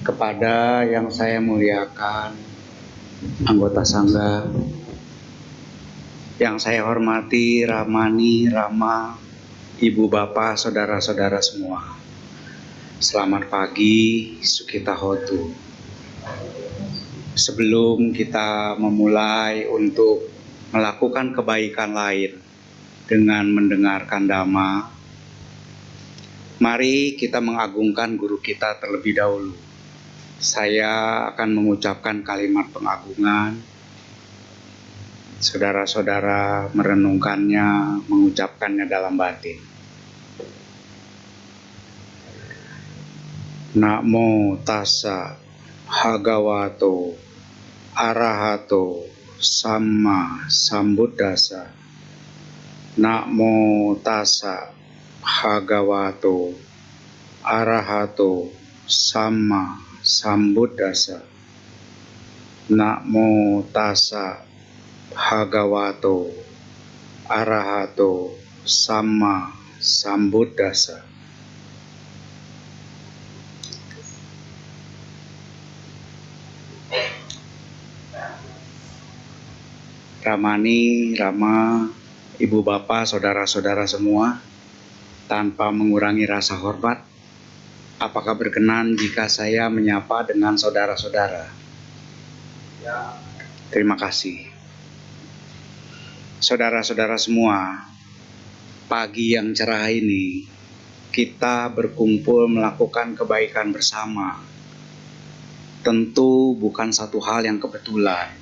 Kepada yang saya muliakan, anggota Sangga, yang saya hormati Ramani, Rama, Ibu Bapak, Saudara-saudara semua. Selamat pagi, Sukita Hotu. Sebelum kita memulai untuk melakukan kebaikan lain dengan mendengarkan Dhamma, mari kita mengagungkan guru kita terlebih dahulu. Saya akan mengucapkan kalimat pengagungan. Saudara-saudara merenungkannya, mengucapkannya dalam batin. Namo tassa bhagavato arahato samma sambuddhassa. Namo tassa bhagavato arahato samma sambuddhassa. Namo tassa bhagavato arahato samma sambuddhassa. Ramani, Rama, Ibu Bapak, Saudara-saudara semua, tanpa mengurangi rasa hormat, apakah berkenan jika saya menyapa dengan saudara-saudara? Ya. Terima kasih. Saudara-saudara semua, pagi yang cerah ini, kita berkumpul melakukan kebaikan bersama. Tentu bukan satu hal yang kebetulan,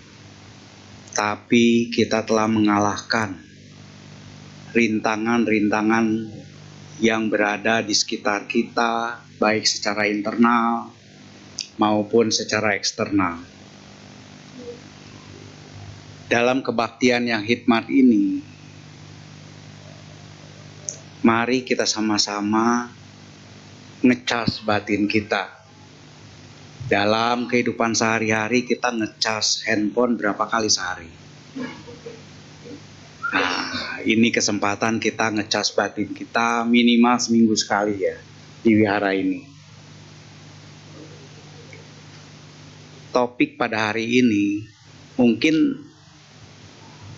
tapi kita telah mengalahkan rintangan-rintangan yang berada di sekitar kita, baik secara internal maupun secara eksternal. Dalam kebaktian yang hikmat ini, mari kita sama-sama ngecas batin kita. Dalam kehidupan sehari-hari kita ngecas handphone berapa kali sehari? Nah, ini kesempatan kita ngecas batin kita minimal seminggu sekali ya di wihara ini. Topik pada hari ini mungkin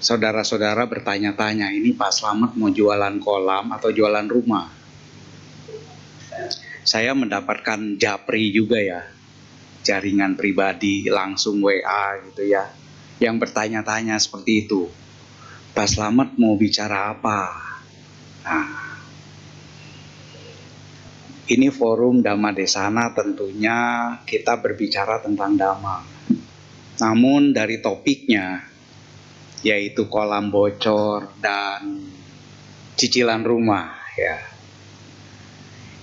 saudara-saudara bertanya-tanya, ini Pak Slamet mau jualan kolam atau jualan rumah? Saya mendapatkan japri juga ya, jaringan pribadi langsung WA gitu ya, yang bertanya-tanya seperti itu. Pak Slamet mau bicara apa? Nah, ini forum Dhamma Desana, tentunya kita berbicara tentang Dhamma. Namun dari topiknya, yaitu kolam bocor dan cicilan rumah ya,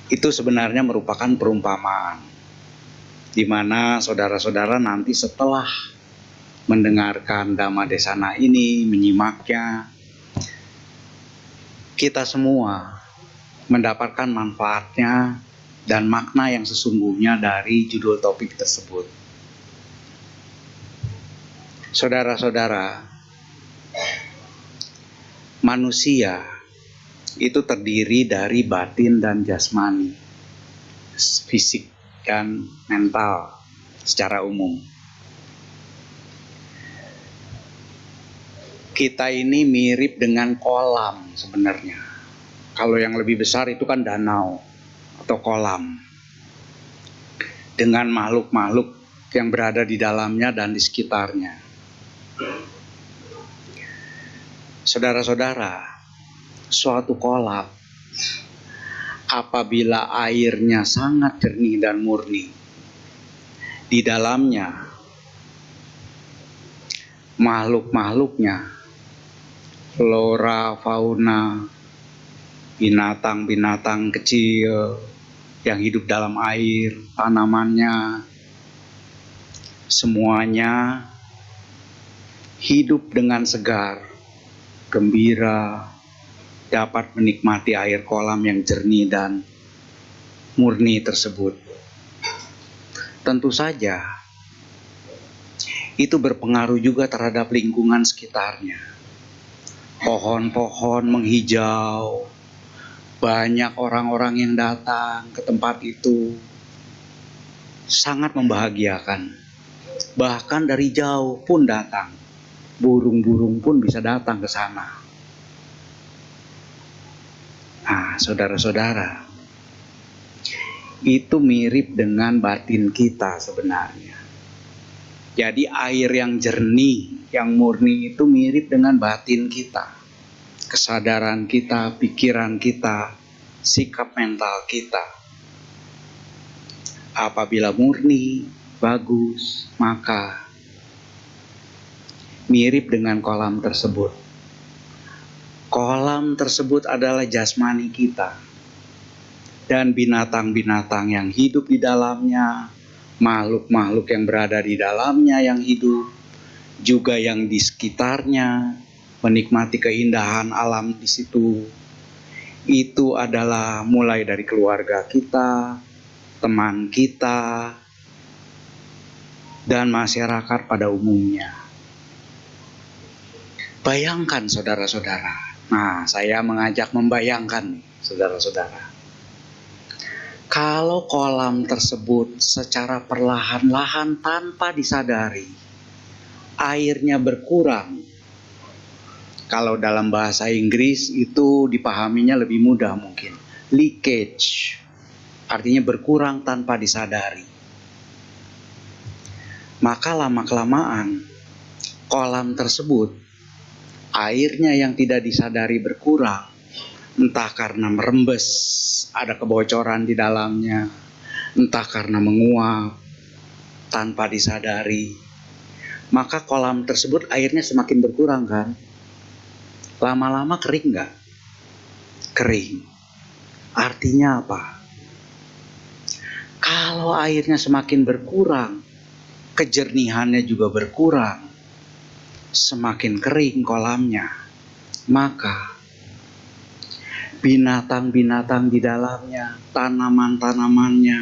itu sebenarnya merupakan perumpamaan, di mana saudara-saudara nanti setelah mendengarkan Dhamma Desana ini, menyimaknya, kita semua mendapatkan manfaatnya dan makna yang sesungguhnya dari judul topik tersebut. Saudara-saudara, manusia itu terdiri dari batin dan jasmani, fisik dan mental secara umum. Kita ini mirip dengan kolam sebenarnya. Kalau yang lebih besar itu kan danau atau kolam, dengan makhluk-makhluk yang berada di dalamnya dan di sekitarnya. Saudara-saudara, suatu kolam apabila airnya sangat jernih dan murni, di dalamnya makhluk-makhluknya, flora, fauna, binatang-binatang kecil yang hidup dalam air, tanamannya, semuanya hidup dengan segar, gembira, dapat menikmati air kolam yang jernih dan murni tersebut. Tentu saja itu berpengaruh juga terhadap lingkungan sekitarnya. Pohon-pohon menghijau, banyak orang-orang yang datang ke tempat itu. sangat membahagiakan. Bahkan dari jauh pun datang. Burung-burung pun bisa datang ke sana. Nah, saudara-saudara, itu mirip dengan batin kita sebenarnya. Jadi air yang jernih, yang murni itu mirip dengan batin kita. Kesadaran kita, pikiran kita, sikap mental kita. Apabila murni, bagus, maka mirip dengan kolam tersebut. Kolam tersebut adalah jasmani kita. Dan binatang-binatang yang hidup di dalamnya, makhluk-makhluk yang berada di dalamnya yang hidup, juga yang di sekitarnya, menikmati keindahan alam di situ. Itu adalah mulai dari keluarga kita, teman kita, dan masyarakat pada umumnya. Bayangkan saudara-saudara. Nah, saya mengajak membayangkan nih, saudara-saudara. Kalau kolam tersebut secara perlahan-lahan tanpa disadari, airnya berkurang. Kalau dalam bahasa Inggris itu dipahaminya lebih mudah mungkin. Leakage, artinya berkurang tanpa disadari. Maka lama-kelamaan, kolam tersebut, airnya yang tidak disadari berkurang. Entah karena merembes, ada kebocoran di dalamnya, entah karena menguap tanpa disadari, maka kolam tersebut airnya semakin berkurang kan? Lama-lama kering nggak? Kering. Artinya apa? Kalau airnya semakin berkurang, kejernihannya juga berkurang, semakin kering kolamnya, maka binatang-binatang di dalamnya, tanaman-tanamannya,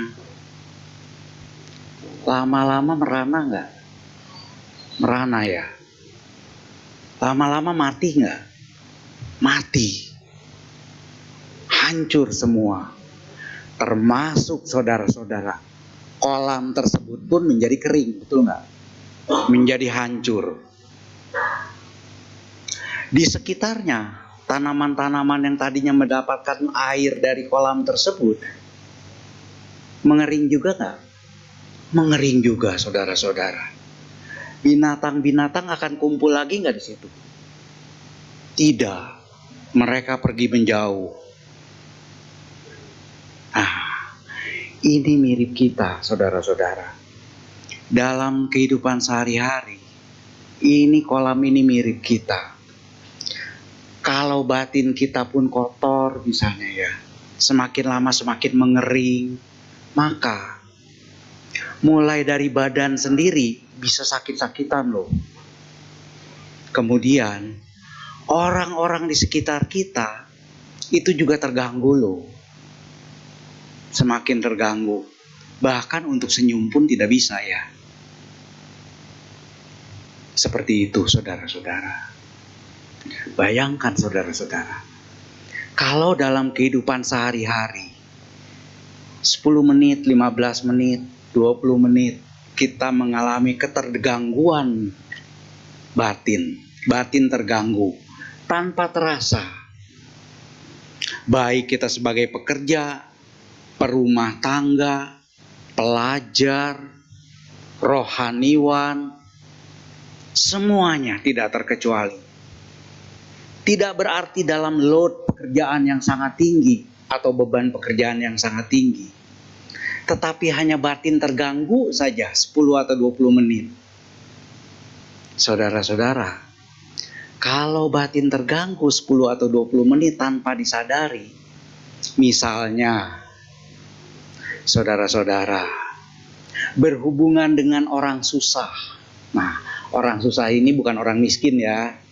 lama-lama merana nggak? Merana ya. Lama-lama mati nggak? Mati. Hancur semua. Termasuk saudara-saudara. Kolam tersebut pun menjadi kering, betul nggak? Menjadi hancur. Di sekitarnya, tanaman-tanaman yang tadinya mendapatkan air dari kolam tersebut mengering juga nggak? Mengering juga, saudara-saudara. Binatang-binatang akan kumpul lagi nggak di situ? Tidak, mereka pergi menjauh. Nah, ini mirip kita, saudara-saudara. Dalam kehidupan sehari-hari, ini kolam ini mirip kita. Kalau batin kita pun kotor misalnya ya, semakin lama semakin mengering, maka mulai dari badan sendiri bisa sakit-sakitan loh. Kemudian orang-orang di sekitar kita itu juga terganggu loh. Semakin terganggu. Bahkan untuk senyum pun tidak bisa ya. Seperti itu saudara-saudara. Bayangkan saudara-saudara, kalau dalam kehidupan sehari-hari 10 menit, 15 menit, 20 menit kita mengalami ketergangguan batin terganggu tanpa terasa. Baik kita sebagai pekerja, perumah tangga, pelajar, rohaniwan, semuanya tidak terkecuali. Tidak berarti dalam load pekerjaan yang sangat tinggi atau beban pekerjaan yang sangat tinggi. Tetapi hanya batin terganggu saja 10 atau 20 menit. Saudara-saudara, kalau batin terganggu 10 atau 20 menit tanpa disadari, misalnya saudara-saudara berhubungan dengan orang susah. Nah, orang susah ini bukan orang miskin ya.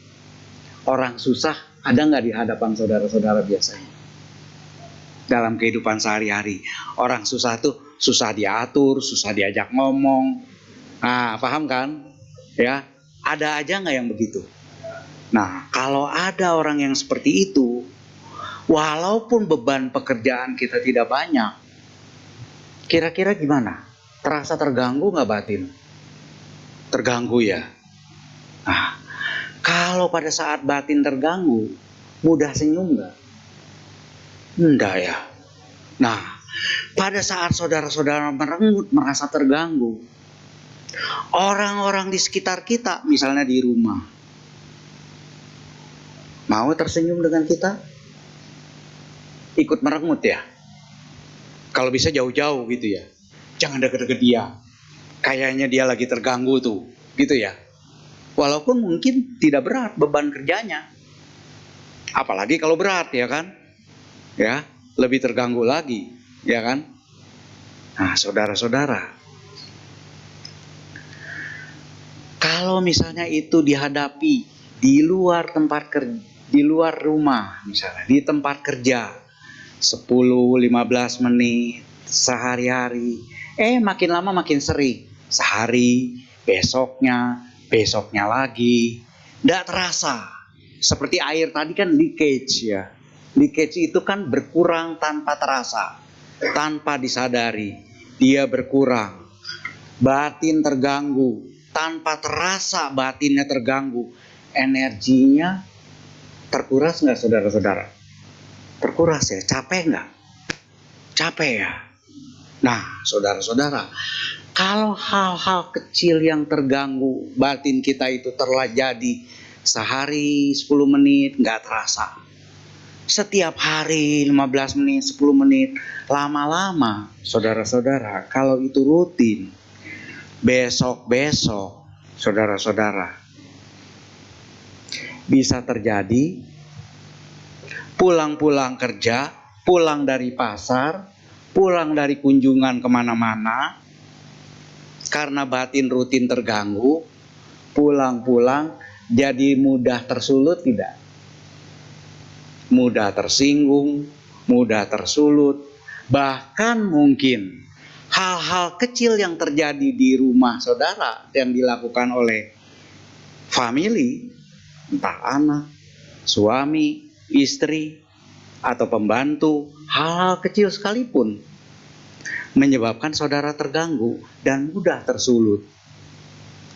Orang susah ada nggak di hadapan saudara-saudara biasanya? Dalam kehidupan sehari-hari, orang susah tuh susah diatur, susah diajak ngomong. Nah, paham kan? Ya, ada aja nggak yang begitu? Nah, kalau ada orang yang seperti itu, walaupun beban pekerjaan kita tidak banyak, kira-kira gimana? Terasa terganggu nggak batin? Terganggu ya. Nah, kalau pada saat batin terganggu, mudah senyum nggak? Enggak ya. Nah, pada saat saudara-saudara merengut, merasa terganggu, orang-orang di sekitar kita, misalnya di rumah, mau tersenyum dengan kita? Ikut merengut ya. Kalau bisa jauh-jauh gitu ya. Jangan deket-deket dia. Kayaknya dia lagi terganggu tuh, gitu ya. Walaupun mungkin tidak berat beban kerjanya. Apalagi kalau berat ya kan? Ya, lebih terganggu lagi, ya kan? Nah, saudara-saudara, kalau misalnya itu dihadapi di luar tempat kerja, di luar rumah misalnya, di tempat kerja 10-15 menit sehari-hari, makin lama makin sering, sehari, besoknya lagi, tidak terasa. Seperti air tadi kan leakage ya. Leakage itu kan berkurang tanpa terasa, tanpa disadari. Dia berkurang. Batin terganggu, tanpa terasa batinnya terganggu. Energinya terkuras nggak saudara-saudara? Terkuras ya, capek nggak? Capek ya. Nah, saudara-saudara, kalau hal-hal kecil yang terganggu batin kita itu terjadi sehari 10 menit nggak terasa. Setiap hari 15 menit, 10 menit, lama-lama saudara-saudara, kalau itu rutin, besok-besok saudara-saudara bisa terjadi pulang-pulang kerja, pulang dari pasar, pulang dari kunjungan kemana-mana, karena batin rutin terganggu, pulang-pulang jadi mudah tersulut tidak? Mudah tersinggung, mudah tersulut, bahkan mungkin hal-hal kecil yang terjadi di rumah saudara yang dilakukan oleh family, entah anak, suami, istri, atau pembantu, hal-hal kecil sekalipun menyebabkan saudara terganggu dan mudah tersulut.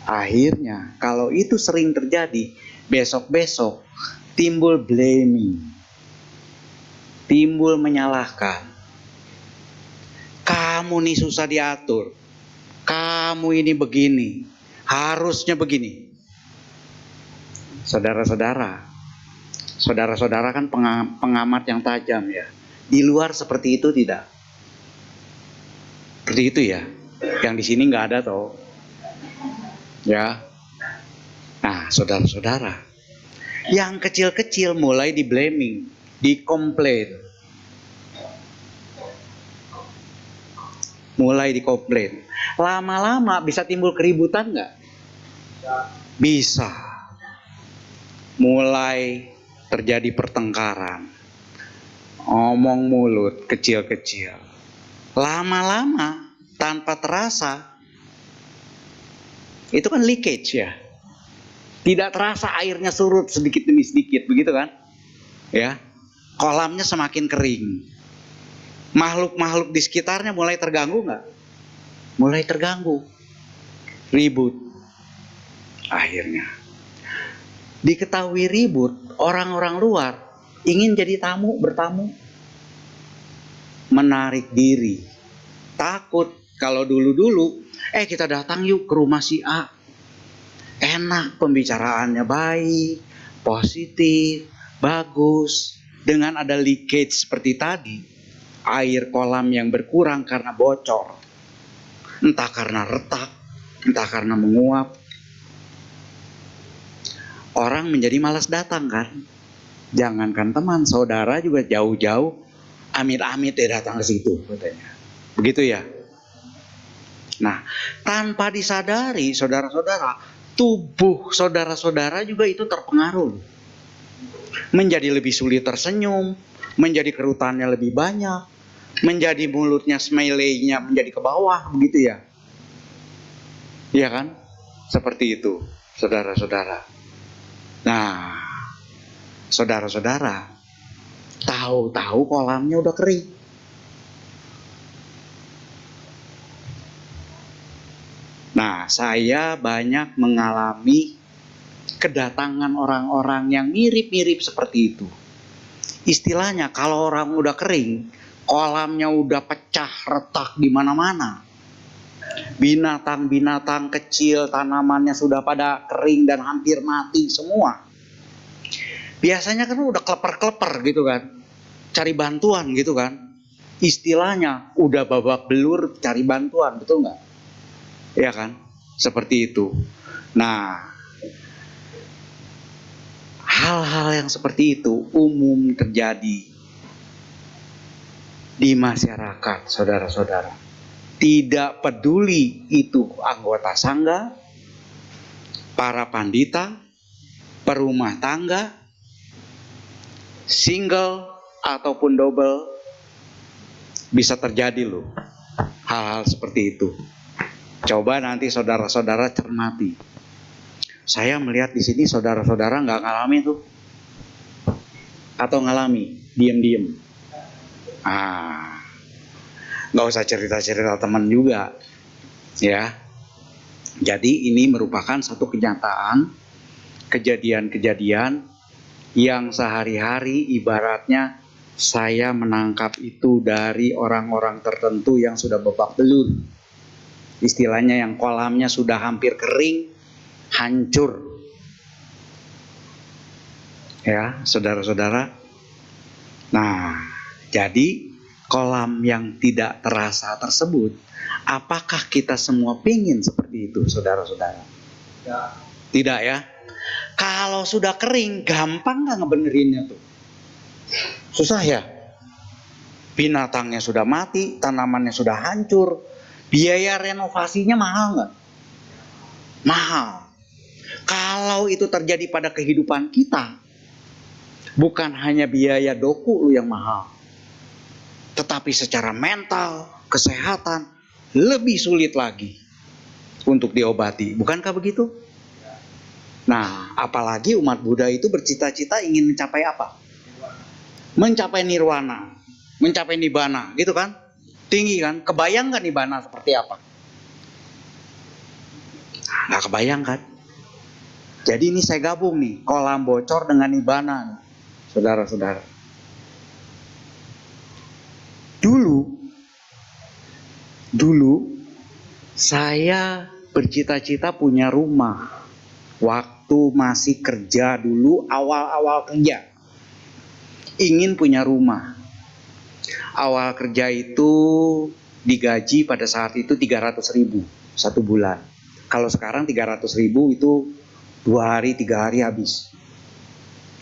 Akhirnya kalau itu sering terjadi, besok-besok timbul blaming, timbul menyalahkan. Kamu nih susah diatur, kamu ini begini, harusnya begini. Saudara-saudara kan pengamat yang tajam ya. Di luar seperti itu tidak? Seperti itu ya. Yang di sini nggak ada toh. Ya. Nah, saudara-saudara, yang kecil-kecil mulai di blaming, dikomplain. Mulai dikomplain. Lama-lama bisa timbul keributan nggak? Bisa. Mulai terjadi pertengkaran, omong mulut kecil-kecil. Lama-lama tanpa terasa, itu kan leakage ya. Tidak terasa airnya surut sedikit demi sedikit, begitu kan? Ya, kolamnya semakin kering. Makhluk-makhluk di sekitarnya mulai terganggu nggak? Mulai terganggu, ribut. Akhirnya diketahui ribut, orang-orang luar ingin jadi tamu, bertamu, menarik diri, takut. Kalau dulu-dulu, kita datang yuk ke rumah si A, enak, pembicaraannya baik, positif, bagus. Dengan ada leakage seperti tadi, air kolam yang berkurang karena bocor, entah karena retak, entah karena menguap, orang menjadi malas datang kan. Jangankan teman, saudara juga jauh-jauh, amit-amit datang ke situ katanya. Begitu ya. Nah, tanpa disadari saudara-saudara, tubuh saudara-saudara juga itu terpengaruh. Menjadi lebih sulit tersenyum, menjadi kerutannya lebih banyak, menjadi mulutnya smiley-nya menjadi ke bawah, begitu ya. Iya kan? Seperti itu, saudara-saudara. Nah, saudara-saudara, tahu-tahu kolamnya udah kering. saya banyak mengalami kedatangan orang-orang yang mirip-mirip seperti itu. Istilahnya kalau orang udah kering, kolamnya udah pecah retak di mana-mana. Binatang-binatang kecil, tanamannya sudah pada kering dan hampir mati semua. Biasanya kan udah kleper-kleper gitu kan. Cari bantuan gitu kan. Istilahnya udah babak belur cari bantuan, betul nggak? Ya kan? Seperti itu. Nah, hal-hal yang seperti itu umum terjadi di masyarakat, saudara-saudara. Tidak peduli itu anggota sangga, para pandita, perumah tangga, single ataupun double, bisa terjadi loh hal-hal seperti itu. Coba nanti saudara-saudara cermati. Saya melihat di sini saudara-saudara nggak ngalami tuh, atau ngalami diem-diem. Nggak usah cerita-cerita teman juga, ya. Jadi ini merupakan satu kenyataan, kejadian-kejadian yang sehari-hari ibaratnya saya menangkap itu dari orang-orang tertentu yang sudah babak belur. Istilahnya yang kolamnya sudah hampir kering, hancur. Ya, saudara-saudara. Nah, jadi kolam yang tidak terasa tersebut, apakah kita semua pingin seperti itu, saudara-saudara? Tidak ya? Kalau sudah kering, gampang nggak ngebenerinnya tuh? Susah ya? Binatangnya sudah mati, tanamannya sudah hancur, biaya renovasinya mahal nggak? Mahal. Kalau itu terjadi pada kehidupan kita, bukan hanya biaya doku yang mahal, tetapi secara mental, kesehatan, lebih sulit lagi untuk diobati. Bukankah begitu? Nah, apalagi umat Buddha itu bercita-cita ingin mencapai apa? Mencapai nirwana, mencapai nibbana, gitu kan? Tinggi kan? Kebayang nggak nibbana seperti apa? Nggak kebayang kan? Jadi ini saya gabung nih, kolam bocor dengan nibbana, saudara-saudara. Dulu saya bercita-cita punya rumah. Waktu masih kerja dulu, awal-awal kerja, ingin punya rumah. Awal kerja itu digaji pada saat itu 300.000 satu bulan. Kalau sekarang 300.000 itu 2 hari 3 hari habis.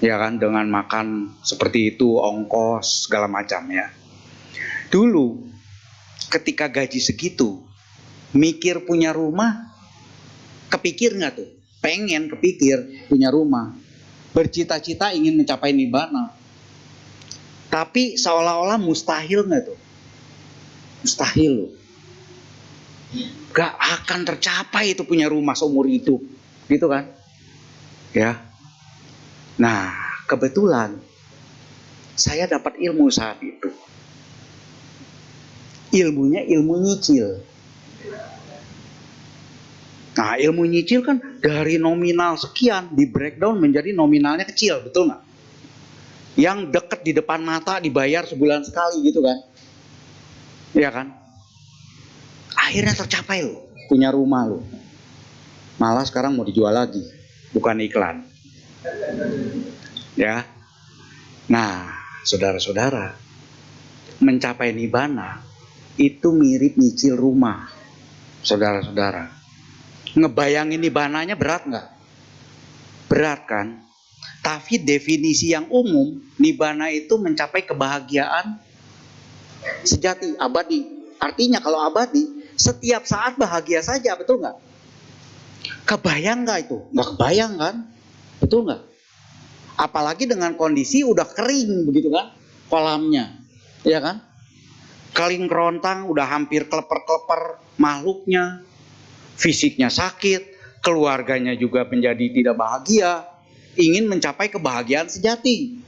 Ya kan, dengan makan seperti itu, ongkos segala macam ya. Dulu ketika gaji segitu, mikir punya rumah, kepikir nggak tuh? Pengen kepikir punya rumah, bercita-cita ingin mencapai nibbana. Tapi seolah-olah mustahil nggak tuh? Mustahil. Gak akan tercapai itu punya rumah seumur hidup, gitu kan? Ya. Nah, kebetulan saya dapat ilmu saat itu. Ilmunya ilmu nyicil. Nah, ilmu nyicil kan dari nominal sekian di breakdown menjadi nominalnya kecil, betul nggak? Yang deket di depan mata dibayar sebulan sekali gitu kan? Iya kan? Akhirnya tercapai loh, punya rumah loh. Malah sekarang mau dijual lagi, bukan iklan. Ya. Nah, saudara-saudara, mencapai nibbana itu mirip nyicil rumah, saudara-saudara. Ngebayangin nibbananya berat nggak? Berat kan? Tapi definisi yang umum, nibbana itu mencapai kebahagiaan sejati, abadi. Artinya kalau abadi, setiap saat bahagia saja, betul nggak? Kebayang nggak itu? Nggak kebayang kan? Betul nggak? Apalagi dengan kondisi udah kering begitu kan, kolamnya, ya kan? Kering kerontang, udah hampir keleper-keleper makhluknya, fisiknya sakit, keluarganya juga menjadi tidak bahagia, ingin mencapai kebahagiaan sejati.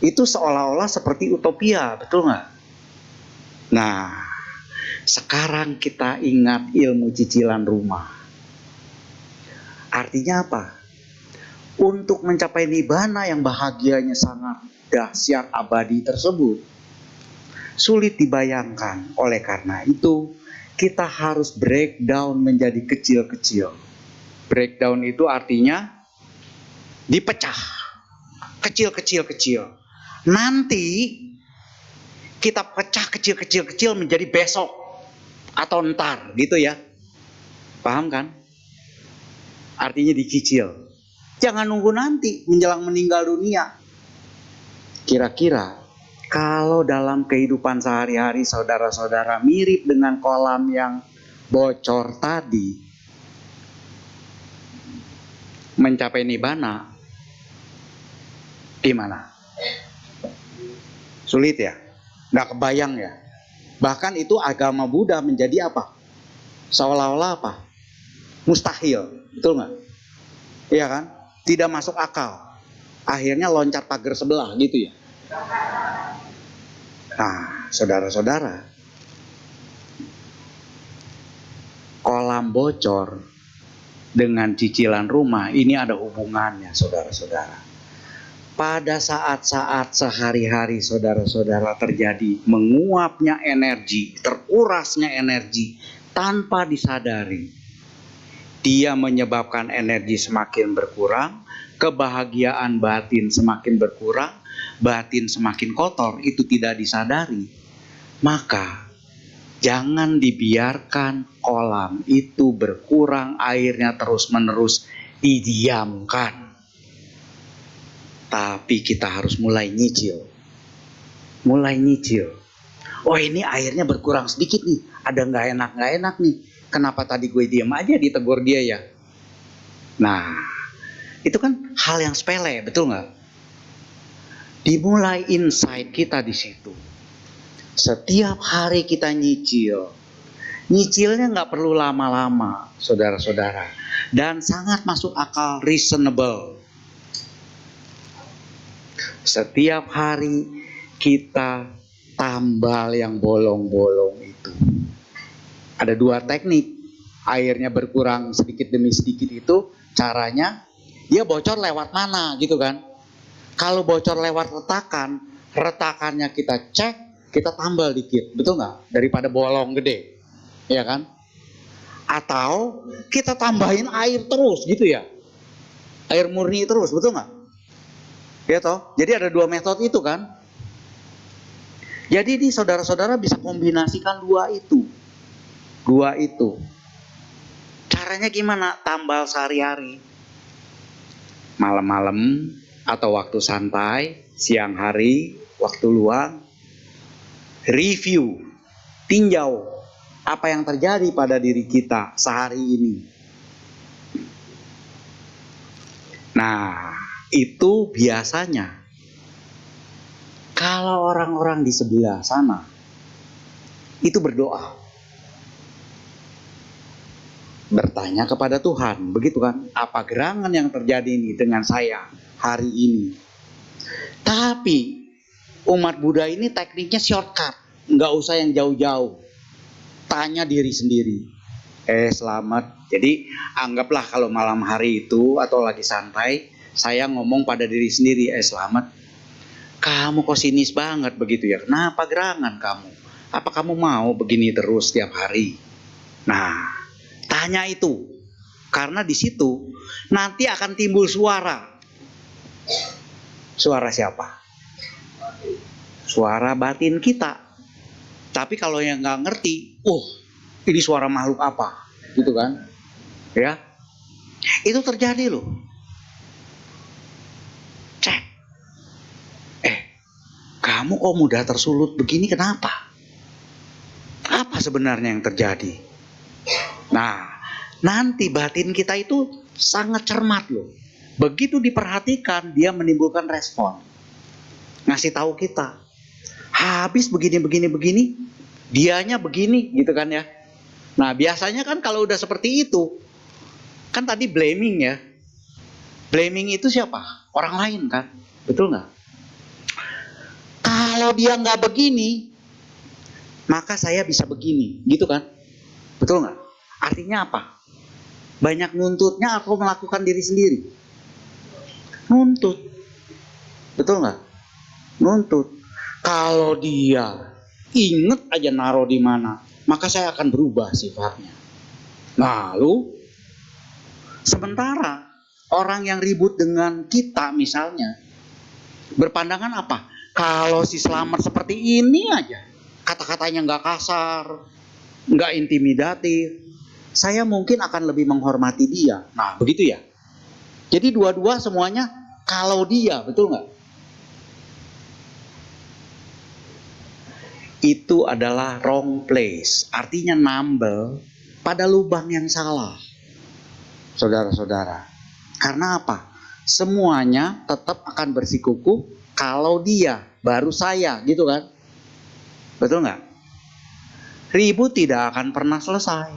Itu seolah-olah seperti utopia, betul nggak? Nah, Sekarang kita ingat ilmu cicilan rumah. Artinya apa? Untuk mencapai nibbana yang bahagianya sangat dahsyat abadi tersebut, sulit dibayangkan. Oleh karena itu, kita harus breakdown menjadi kecil-kecil. Breakdown itu artinya dipecah, kecil-kecil. Nanti kita pecah kecil-kecil menjadi besok atau ntar, gitu ya. Paham kan? Artinya dicicil. Jangan nunggu nanti menjelang meninggal dunia. Kira-kira kalau dalam kehidupan sehari-hari saudara-saudara mirip dengan kolam yang bocor tadi, mencapai nibbana gimana? Sulit ya? Nggak kebayang ya? Bahkan itu agama Buddha menjadi apa? Seolah-olah apa? Mustahil, betul nggak? Iya kan? Tidak masuk akal. Akhirnya loncat pagar sebelah gitu ya. Nah, saudara-saudara, kolam bocor dengan cicilan rumah ini ada hubungannya, saudara-saudara. Pada saat-saat sehari-hari saudara-saudara terjadi menguapnya energi, terkurasnya energi tanpa disadari, dia menyebabkan energi semakin berkurang, kebahagiaan batin semakin berkurang, batin semakin kotor, itu tidak disadari. Maka jangan dibiarkan kolam itu berkurang, airnya terus-menerus didiamkan. Tapi kita harus mulai nyicil. Oh, ini airnya berkurang sedikit nih, ada nggak enak nih. Kenapa tadi gue diam aja ditegur dia ya? Nah, itu kan hal yang sepele, betul nggak? Dimulai insight kita di situ. Setiap hari kita nyicil. Nyicilnya nggak perlu lama-lama, saudara-saudara. Dan sangat masuk akal, reasonable. Setiap hari kita tambal yang bolong-bolong itu. Ada dua teknik. Airnya berkurang sedikit demi sedikit itu caranya dia bocor lewat mana gitu kan. Kalau bocor lewat retakan, retakannya kita cek, kita tambal dikit, betul nggak? Daripada bolong gede, ya kan? Atau kita tambahin air terus gitu ya, air murni terus, betul nggak? Ya toh, jadi ada dua metode itu kan. Jadi ini saudara-saudara bisa kombinasikan dua itu. Caranya gimana? Tambal sehari-hari. Malam-malam atau waktu santai, siang hari, waktu luang, review, tinjau apa yang terjadi pada diri kita sehari ini. Nah, itu biasanya kalau orang-orang di sebelah sana itu berdoa, bertanya kepada Tuhan, begitu kan? Apa gerangan yang terjadi ini dengan saya hari ini? Tapi umat Buddha ini tekniknya shortcut, nggak usah yang jauh-jauh. Tanya diri sendiri. Selamat. Jadi anggaplah kalau malam hari itu atau lagi santai, saya ngomong pada diri sendiri, selamat. Kamu kok sinis banget begitu ya? Kenapa gerangan kamu? Apa kamu mau begini terus setiap hari? Nah, tanya itu. Karena di situ nanti akan timbul suara. Suara siapa? Suara batin kita. Tapi kalau yang nggak ngerti, ini suara makhluk apa? Gitu kan? Ya, itu terjadi loh. Cek. Kamu kok mudah tersulut begini, kenapa? Apa sebenarnya yang terjadi? Nah, nanti batin kita itu sangat cermat loh. Begitu diperhatikan, dia menimbulkan respon. Ngasih tahu kita. Habis begini, dianya begini gitu kan ya. Nah, biasanya kan kalau udah seperti itu, kan tadi blaming ya. Blaming itu siapa? Orang lain kan? Betul nggak? Kalau dia nggak begini, maka saya bisa begini, gitu kan? Betul nggak? Artinya apa? Banyak nuntutnya atau melakukan diri sendiri? Nuntut. Betul nggak? Nuntut. Kalau dia inget aja naruh di mana, maka saya akan berubah sifatnya. Lalu, sementara orang yang ribut dengan kita misalnya, berpandangan apa? Kalau si Slamet seperti ini aja, kata-katanya nggak kasar, nggak intimidatif, saya mungkin akan lebih menghormati dia. Nah, begitu ya. Jadi dua-dua semuanya kalau dia, betul nggak? Itu adalah wrong place. Artinya nambel pada lubang yang salah. Saudara-saudara. Karena apa? Semuanya tetap akan bersikukuh kalau dia, baru saya, gitu kan? Betul nggak? Ribut tidak akan pernah selesai.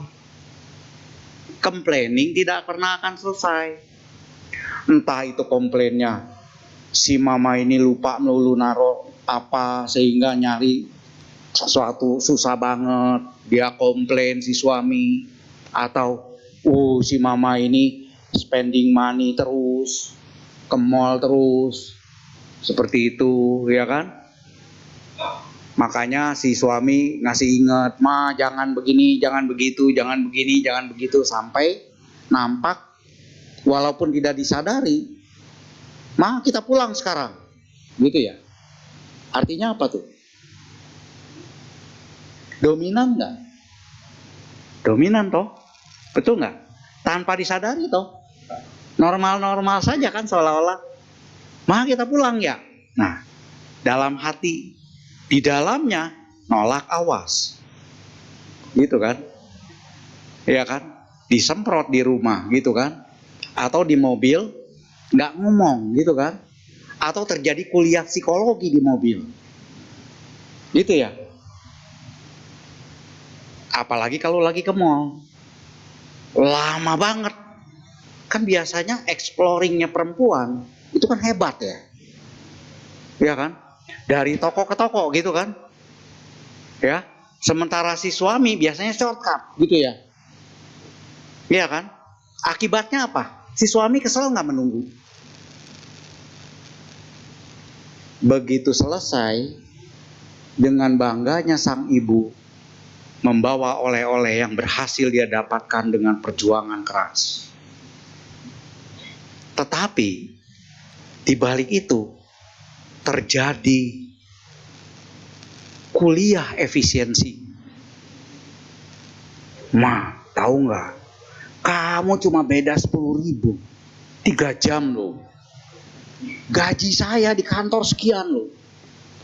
Complaining tidak pernah akan selesai. Entah itu komplainnya si mama ini lupa melulu naro apa sehingga nyari sesuatu susah banget, dia komplain si suami, atau si mama ini spending money terus, ke mall terus, seperti itu, ya kan? Makanya si suami ngasih ingat, ma jangan begini, jangan begitu, jangan begini, jangan begitu, sampai nampak walaupun tidak disadari, ma kita pulang sekarang, gitu ya. Artinya apa tuh? Dominan nggak? Dominan toh, betul nggak? Tanpa disadari toh, normal-normal saja kan seolah-olah, ma kita pulang ya. Nah, dalam hati, di dalamnya nolak, awas, gitu kan? Iya kan? Disemprot di rumah, gitu kan? Atau di mobil nggak ngomong, gitu kan? Atau terjadi kuliah psikologi di mobil, gitu ya. Apalagi kalau lagi ke mall, lama banget. Kan biasanya exploringnya perempuan itu kan hebat ya, ya kan? Dari toko ke toko gitu kan, ya. Sementara si suami biasanya shortcut gitu ya, ya kan? Akibatnya apa? Si suami kesel nggak menunggu. Begitu selesai, dengan bangganya sang ibu membawa oleh-oleh yang berhasil dia dapatkan dengan perjuangan keras. Tetapi di balik itu terjadi kuliah efisiensi. Ma, tahu nggak? Kamu cuma beda 10.000, 3 jam loh. Gaji saya di kantor sekian loh.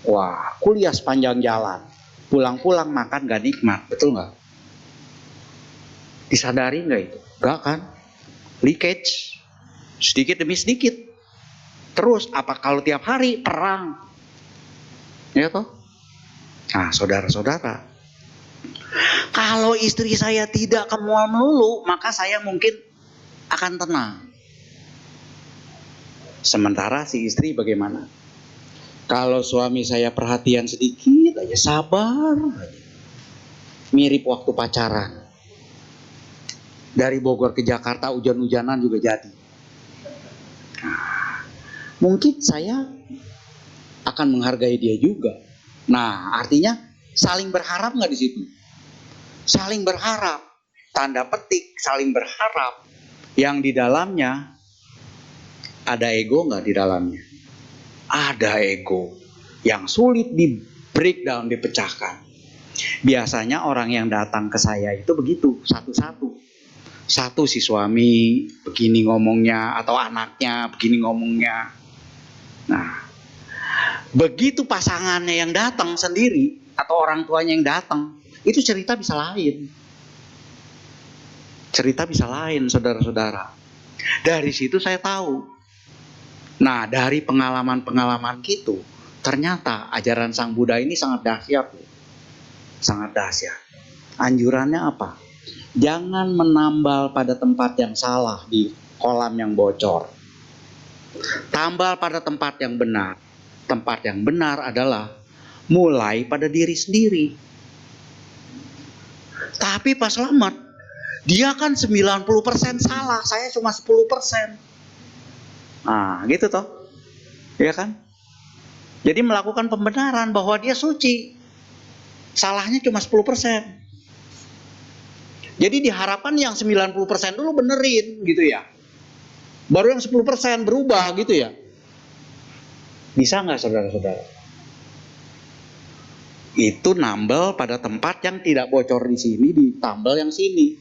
Wah, kuliah sepanjang jalan. Pulang-pulang makan gak nikmat, betul nggak? Disadari nggak itu? Nggak kan? Leakage, sedikit demi sedikit. Terus apa kalau tiap hari perang? Ya toh? Nah, saudara-saudara, kalau istri saya tidak ke mall melulu, maka saya mungkin akan tenang. Sementara si istri bagaimana? Kalau suami saya perhatian sedikit aja, sabar aja. Mirip waktu pacaran. Dari Bogor ke Jakarta hujan-hujanan juga jadi. Mungkin saya akan menghargai dia juga. Nah, artinya saling berharap nggak di situ? Saling berharap, tanda petik saling berharap. Yang di dalamnya ada ego nggak di dalamnya? Ada ego yang sulit di breakdown, dipecahkan. Biasanya orang yang datang ke saya itu begitu, satu-satu. Satu si suami begini ngomongnya, atau anaknya begini ngomongnya. Nah, begitu pasangannya yang datang sendiri atau orang tuanya yang datang, itu cerita bisa lain. Cerita bisa lain, saudara-saudara. Dari situ saya tahu. Nah, dari pengalaman-pengalaman gitu, ternyata ajaran Sang Buddha ini sangat dahsyat. Sangat dahsyat. Anjurannya apa? Jangan menambal pada tempat yang salah di kolam yang bocor. Tambal pada tempat yang benar. Tempat yang benar adalah mulai pada diri sendiri. Tapi Pak Slamet, dia kan 90% salah, saya cuma 10%. Nah, gitu toh. Ya kan? Jadi melakukan pembenaran bahwa dia suci. Salahnya cuma 10%. Jadi diharapkan yang 90% dulu benerin gitu ya. Baru yang 10% berubah gitu ya. Bisa nggak saudara-saudara? Itu nambel pada tempat yang tidak bocor di sini, ditambal yang sini.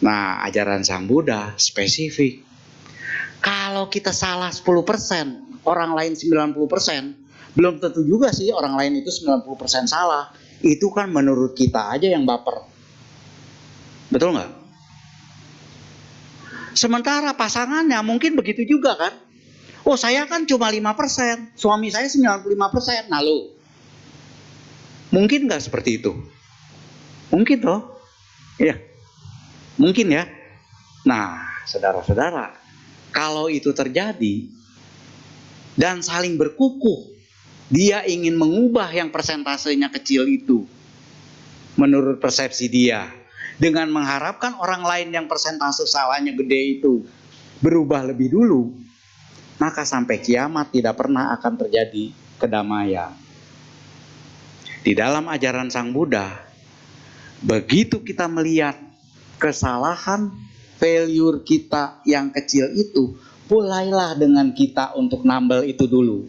Nah, ajaran Sang Buddha spesifik. Kalau kita salah 10%, orang lain 90%, belum tentu juga sih orang lain itu 90% salah. Itu kan menurut kita aja yang baper. Betul nggak? Sementara pasangannya mungkin begitu juga kan. Oh, saya kan cuma 5%, suami saya 95%. Nah lo, mungkin nggak seperti itu? Mungkin toh. Iya, mungkin ya. Nah, saudara-saudara, kalau itu terjadi dan saling berkukuh, dia ingin mengubah yang persentasenya kecil itu menurut persepsi dia, dengan mengharapkan orang lain yang persentase salahnya gede itu berubah lebih dulu, maka sampai kiamat tidak pernah akan terjadi kedamaian. Di dalam ajaran Sang Buddha, begitu kita melihat kesalahan, failure kita yang kecil itu, mulailah dengan kita untuk nambel itu dulu.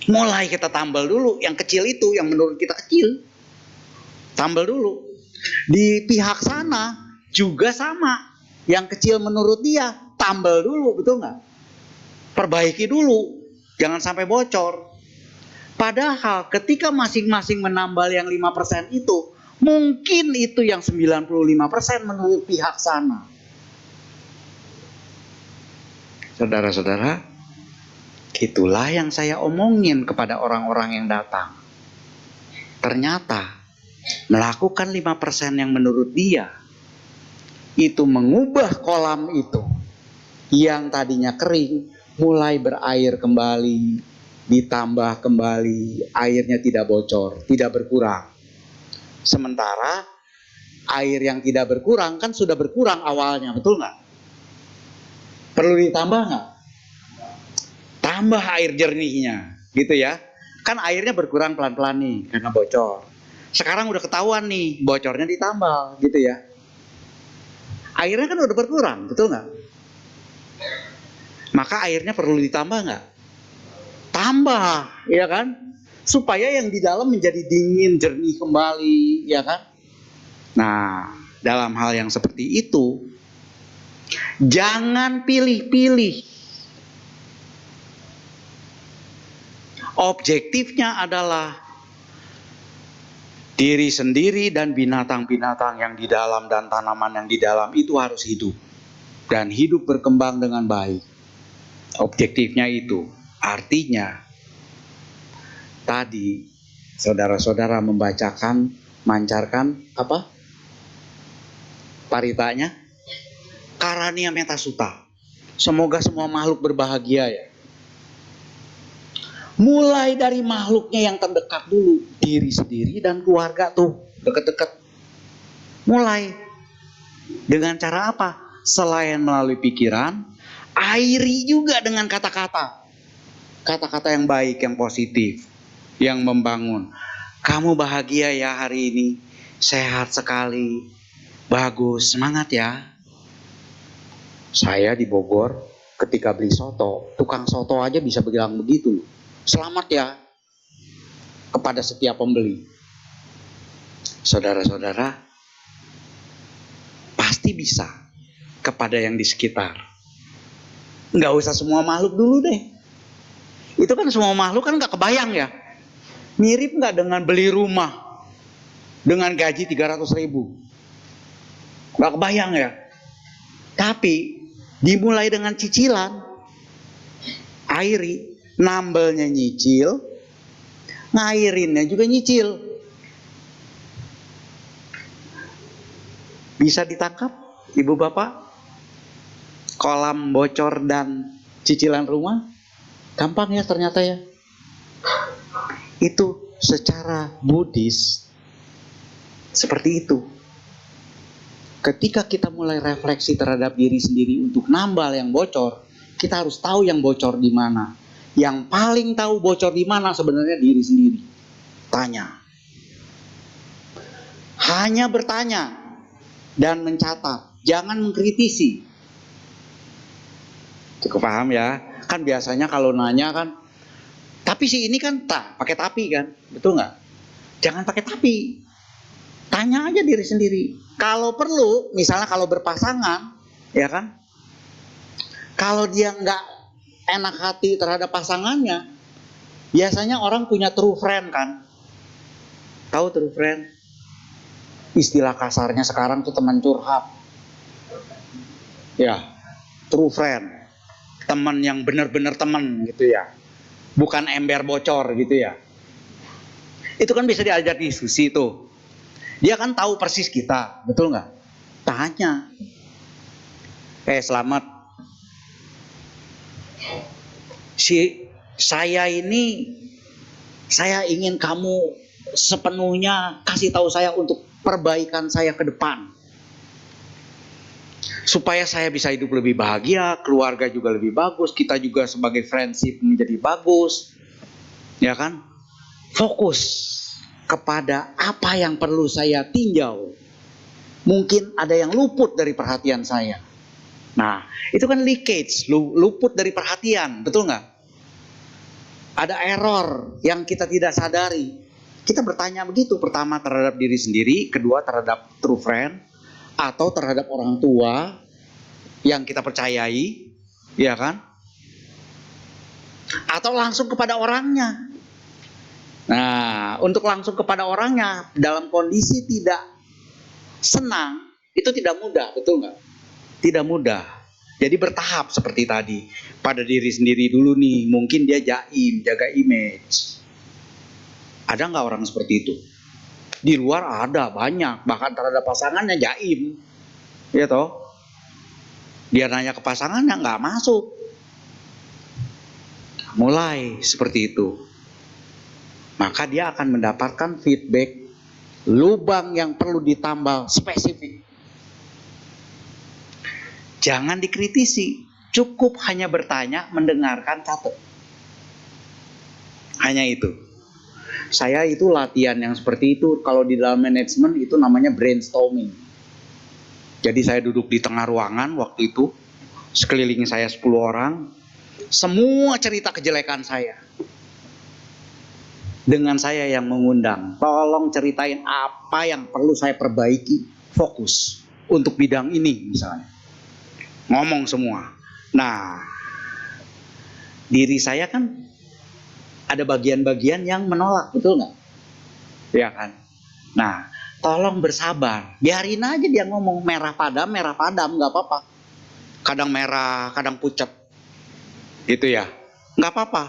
Mulai kita tambal dulu yang kecil itu, yang menurut kita kecil. Tambal dulu. Di pihak sana juga sama. Yang kecil menurut dia, tambal dulu, betul nggak? Perbaiki dulu, jangan sampai bocor. Padahal ketika masing-masing menambal yang 5% itu, mungkin itu yang 95% menurut pihak sana. Saudara-saudara, itulah yang saya omongin kepada orang-orang yang datang. Ternyata melakukan 5% yang menurut dia itu mengubah kolam itu yang tadinya kering mulai berair kembali, ditambah kembali, airnya tidak bocor, tidak berkurang. Sementara air yang tidak berkurang kan sudah berkurang awalnya, betul nggak? Perlu ditambah nggak? Tambah air jernihnya, gitu ya. Kan airnya berkurang pelan-pelan nih karena bocor. Sekarang udah ketahuan nih, bocornya ditambal, gitu ya. Airnya kan udah berkurang, betul nggak? Maka airnya perlu ditambah nggak? Tambah, ya kan? Supaya yang di dalam menjadi dingin, jernih kembali, ya kan? Nah, dalam hal yang seperti itu, jangan pilih-pilih. Objektifnya adalah diri sendiri dan binatang-binatang yang di dalam dan tanaman yang di dalam itu harus hidup. Dan hidup berkembang dengan baik. Objektifnya itu. Artinya, tadi saudara-saudara membacakan, mancarkan apa? Paritanya? Karania Metta Sutta. Semoga semua makhluk berbahagia ya. Mulai dari makhluknya yang terdekat dulu, diri sendiri dan keluarga tuh, deket-deket. Mulai dengan cara apa? Selain melalui pikiran, airi juga dengan kata-kata. Kata-kata yang baik, yang positif, yang membangun. Kamu bahagia ya hari ini, sehat sekali, bagus, semangat ya. Saya di Bogor, ketika beli soto, tukang soto aja bisa bilang begitu. Selamat ya kepada setiap pembeli. Saudara-saudara, pasti bisa kepada yang di sekitar. Nggak usah semua makhluk dulu deh. Itu kan semua makhluk kan nggak kebayang ya. Mirip nggak dengan beli rumah dengan gaji 300.000? Nggak kebayang ya. Tapi dimulai dengan cicilan, airi, nambelnya nyicil, ngairinnya juga nyicil. Bisa ditangkap, ibu bapak? Kolam bocor dan cicilan rumah? Gampang ya ternyata ya. Itu secara Buddhis Seperti itu. Ketika kita mulai refleksi terhadap diri sendiri untuk nambal yang bocor, kita harus tahu yang bocor di mana. Yang paling tahu bocor di mana sebenarnya diri sendiri. Tanya. Hanya bertanya dan mencatat, jangan mengkritisi. Cukup paham ya? Kan biasanya kalau nanya kan, tapi si ini kan pakai tapi kan, betul nggak? Jangan pakai tapi. Tanya aja diri sendiri. Kalau perlu, misalnya kalau berpasangan, ya kan? Kalau dia nggak enak hati terhadap pasangannya, biasanya orang punya true friend kan? Tahu true friend? Istilah kasarnya sekarang tuh teman curhat. Ya, true friend. Teman yang benar-benar teman gitu ya. Bukan ember bocor gitu ya. Itu kan bisa diajak diskusi tuh. Dia kan tahu persis kita, betul nggak? Tanya. Selamat. Saya ingin kamu sepenuhnya kasih tahu saya untuk perbaikan saya ke depan. Supaya saya bisa hidup lebih bahagia, keluarga juga lebih bagus, kita juga sebagai friendship menjadi bagus. Ya kan? Fokus kepada apa yang perlu saya tinjau. Mungkin ada yang luput dari perhatian saya. Nah, itu kan leakage, luput dari perhatian, betul nggak? Ada error yang kita tidak sadari. Kita bertanya begitu, pertama terhadap diri sendiri, kedua terhadap true friend, atau terhadap orang tua yang kita percayai, ya kan? Atau langsung kepada orangnya. Nah, untuk langsung kepada orangnya dalam kondisi tidak senang, itu tidak mudah, betul nggak? Tidak mudah. Jadi bertahap seperti tadi. Pada diri sendiri dulu nih, mungkin dia jaim, jaga image. Ada nggak orang seperti itu? Di luar ada, banyak. Bahkan terhadap pasangannya jaim. Ya toh? Dia nanya ke pasangannya, nggak masuk. Mulai seperti itu. Maka dia akan mendapatkan feedback lubang yang perlu ditambal spesifik. Jangan dikritisi, cukup hanya bertanya, mendengarkan, catat. Hanya itu. Saya itu latihan yang seperti itu, kalau di dalam manajemen itu namanya brainstorming. Jadi saya duduk di tengah ruangan waktu itu, sekeliling saya 10 orang, semua cerita kejelekan saya. Dengan saya yang mengundang, tolong ceritain apa yang perlu saya perbaiki, fokus untuk bidang ini misalnya. Ngomong semua. Nah, diri saya kan ada bagian-bagian yang menolak, betul nggak? Ya kan? Nah, tolong bersabar. Biarin aja dia ngomong merah padam, nggak apa-apa. Kadang merah, kadang pucat. Gitu ya. Nggak apa-apa.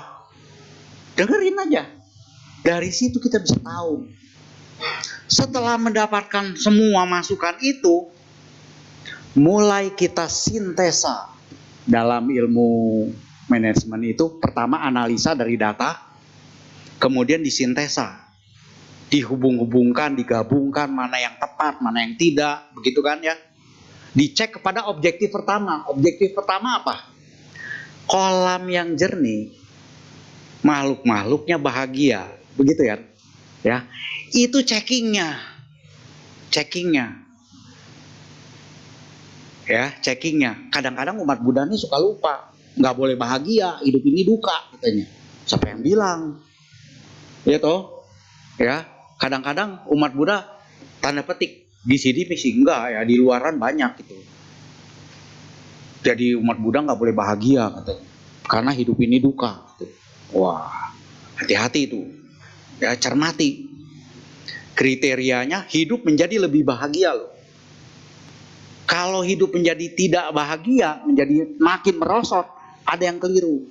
Dengerin aja. Dari situ kita bisa tahu. Setelah mendapatkan semua masukan itu, mulai kita sintesa. Dalam ilmu manajemen itu, pertama analisa dari data, kemudian disintesa. Dihubung-hubungkan, digabungkan, mana yang tepat, mana yang tidak, begitu kan ya. Dicek kepada objektif pertama. Objektif pertama apa? Kolam yang jernih, makhluk-makhluknya bahagia, begitu ya. Ya, itu checkingnya. Ya, checkingnya. Kadang-kadang umat Buddha ini suka lupa, nggak boleh bahagia, hidup ini duka katanya. Siapa yang bilang? Ya toh, ya. Kadang-kadang umat Buddha tanda petik di sini misi enggak ya, di luaran banyak gitu. Jadi umat Buddha nggak boleh bahagia katanya, karena hidup ini duka. Gitu. Wah, hati-hati itu. Ya, cermati. Kriterianya hidup menjadi lebih bahagia loh. Kalau hidup menjadi tidak bahagia, menjadi makin merosot, ada yang keliru.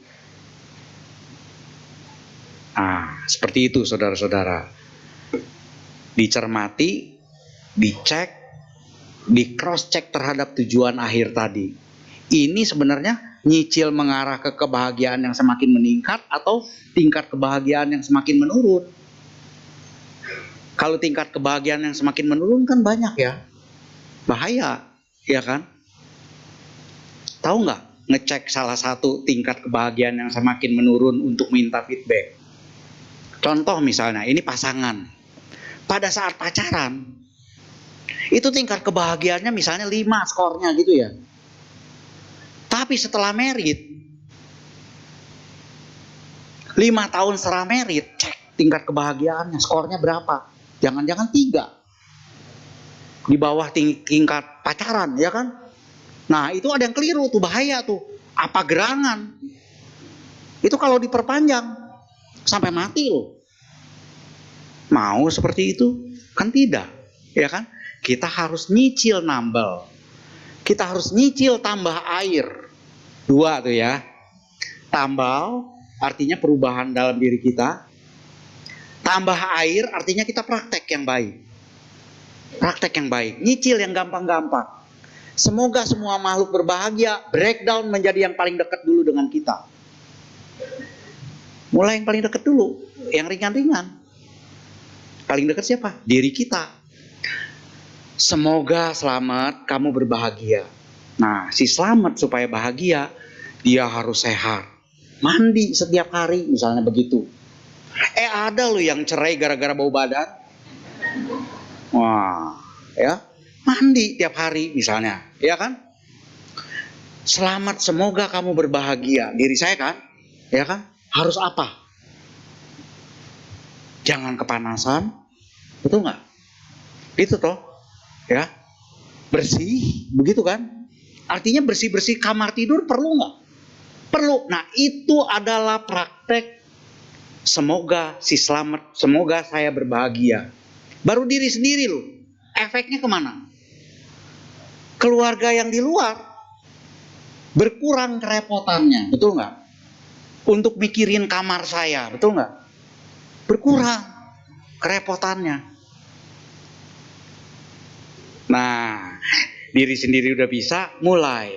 Nah, seperti itu saudara-saudara. Dicermati, dicek, di cross check terhadap tujuan akhir tadi. Ini sebenarnya nyicil mengarah ke kebahagiaan yang semakin meningkat atau tingkat kebahagiaan yang semakin menurun. Kalau tingkat kebahagiaan yang semakin menurun kan banyak ya. Bahaya, ya kan? Tahu nggak? Ngecek salah satu tingkat kebahagiaan yang semakin menurun untuk minta feedback. Contoh misalnya, ini pasangan. Pada saat pacaran, itu tingkat kebahagiaannya misalnya 5 skornya gitu ya. Tapi setelah merit, 5 tahun setelah merit, cek tingkat kebahagiaannya, skornya berapa? Jangan-jangan 3. Di bawah tingkat pacaran, ya kan? Nah, itu ada yang keliru tuh, bahaya tuh. Apa gerangan? Itu kalau diperpanjang sampai mati loh. Mau seperti itu? Kan tidak, ya kan? Kita harus nyicil nambel. Kita harus nyicil tambah air. 2 tuh ya. Tambal artinya perubahan dalam diri kita. Tambah air artinya kita praktek yang baik. Praktek yang baik, nyicil yang gampang-gampang. Semoga semua makhluk berbahagia breakdown menjadi yang paling dekat dulu dengan kita. Mulai yang paling dekat dulu, yang ringan-ringan. Paling dekat siapa? Diri kita. Semoga Slamet kamu berbahagia. Nah, si Slamet supaya bahagia, dia harus sehat. Mandi setiap hari, misalnya begitu. Ada loh yang cerai gara-gara bau badan. Wah, ya. Mandi tiap hari misalnya, ya kan? Selamat, semoga kamu berbahagia. Diri saya kan, ya kan? Harus apa? Jangan kepanasan, betul nggak? Itu toh, ya. Bersih, begitu kan? Artinya bersih-bersih kamar tidur perlu nggak? Perlu. Nah, itu adalah praktek semoga si Slamet, semoga saya berbahagia. Baru diri sendiri loh. Efeknya kemana? Keluarga yang di luar berkurang kerepotannya, betul nggak? Untuk mikirin kamar saya, betul nggak? Berkurang kerepotannya. Nah, diri sendiri udah bisa, mulai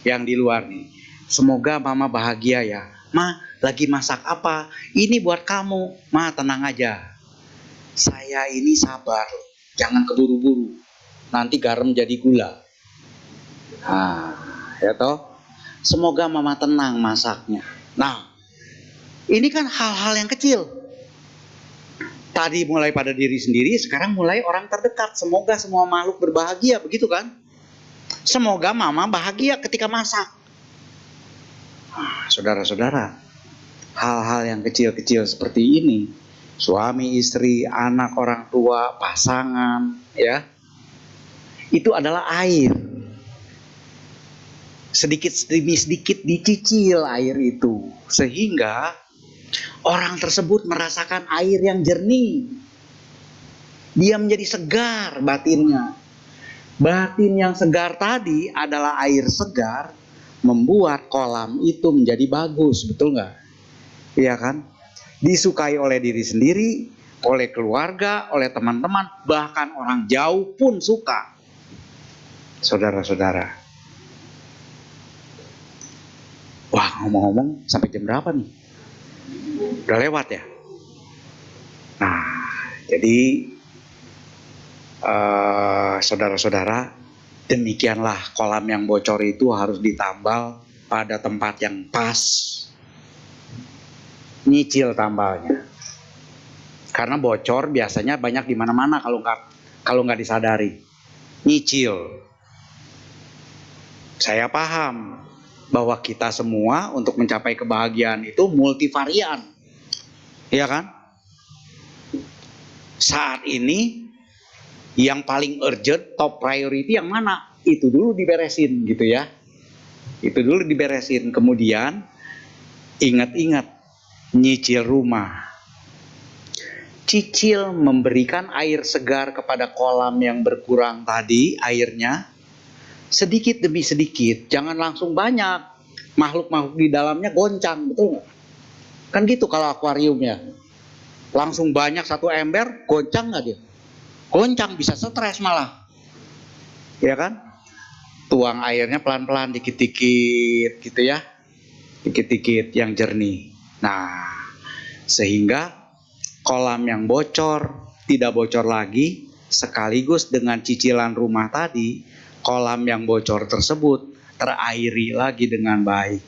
yang di luar nih. Semoga mama bahagia ya. Ma, lagi masak apa? Ini buat kamu. Ma, tenang aja. Saya ini sabar, jangan keburu-buru. Nanti garam jadi gula. Nah, ya toh. Semoga mama tenang masaknya. Nah, ini kan hal-hal yang kecil. Tadi mulai pada diri sendiri, sekarang mulai orang terdekat. Semoga semua makhluk berbahagia, begitu kan? Semoga mama bahagia ketika masak. Nah, saudara-saudara, hal-hal yang kecil-kecil seperti ini, suami, istri, anak, orang tua, pasangan, ya, itu adalah air. Sedikit demi sedikit dicicil air itu, sehingga orang tersebut merasakan air yang jernih. Dia menjadi segar batinnya. Batin yang segar tadi adalah air segar, membuat kolam itu menjadi bagus, betul nggak? Iya kan? Disukai oleh diri sendiri, oleh keluarga, oleh teman-teman, bahkan orang jauh pun suka. Saudara-saudara. Wah, ngomong-ngomong sampai jam berapa nih? Udah lewat ya? Nah, jadi saudara-saudara, demikianlah kolam yang bocor itu harus ditambal pada tempat yang pas. Nyicil tambalnya. Karena bocor biasanya banyak di mana-mana kalau nggak disadari. Nyicil. Saya paham bahwa kita semua untuk mencapai kebahagiaan itu multivarian. Iya kan? Saat ini yang paling urgent, top priority yang mana? Itu dulu diberesin gitu ya. Itu dulu diberesin. Kemudian ingat-ingat nyicil rumah. Cicil memberikan air segar kepada kolam yang berkurang tadi airnya. Sedikit demi sedikit, jangan langsung banyak. Makhluk-makhluk di dalamnya goncang, betul nggak? Kan gitu kalau akuariumnya. Langsung banyak satu ember, goncang nggak dia? Goncang, bisa stres malah. Ya kan? Tuang airnya pelan-pelan, dikit-dikit gitu ya. Dikit-dikit yang jernih. Nah, sehingga kolam yang bocor tidak bocor lagi, sekaligus dengan cicilan rumah tadi, kolam yang bocor tersebut terairi lagi dengan baik.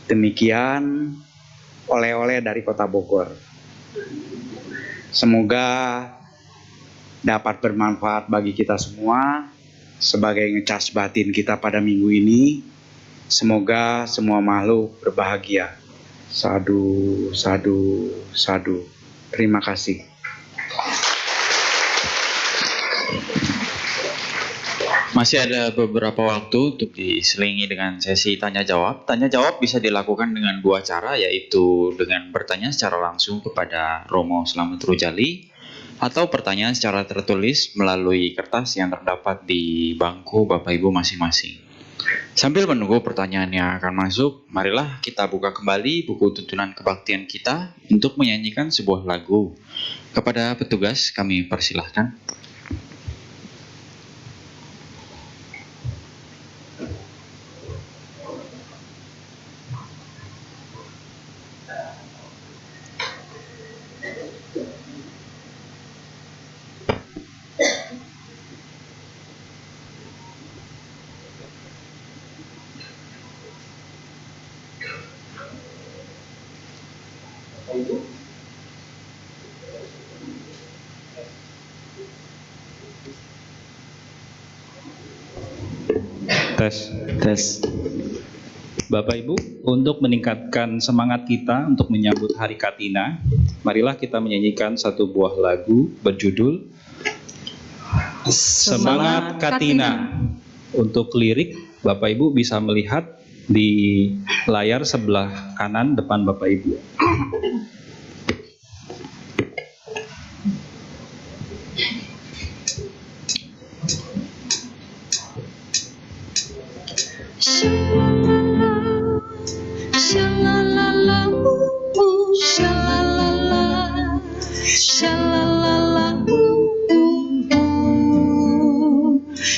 Demikian oleh-oleh dari Kota Bogor. Semoga dapat bermanfaat bagi kita semua sebagai ngecas batin kita pada minggu ini. Semoga semua makhluk berbahagia. Sadu, sadu, sadu. Terima kasih. Masih ada beberapa waktu untuk diselingi dengan sesi tanya jawab. Tanya jawab bisa dilakukan dengan dua cara, yaitu dengan bertanya secara langsung kepada Romo Slamet Rujali atau pertanyaan secara tertulis melalui kertas yang terdapat di bangku Bapak Ibu masing-masing. Sambil menunggu pertanyaan yang akan masuk, marilah kita buka kembali buku tuntunan kebaktian kita untuk menyanyikan sebuah lagu. Kepada petugas kami persilahkan. Tes. Bapak Ibu, untuk meningkatkan semangat kita untuk menyambut Hari Katina, marilah kita menyanyikan satu buah lagu berjudul Semangat Katina. Untuk lirik, Bapak Ibu bisa melihat di layar sebelah kanan depan Bapak Ibu.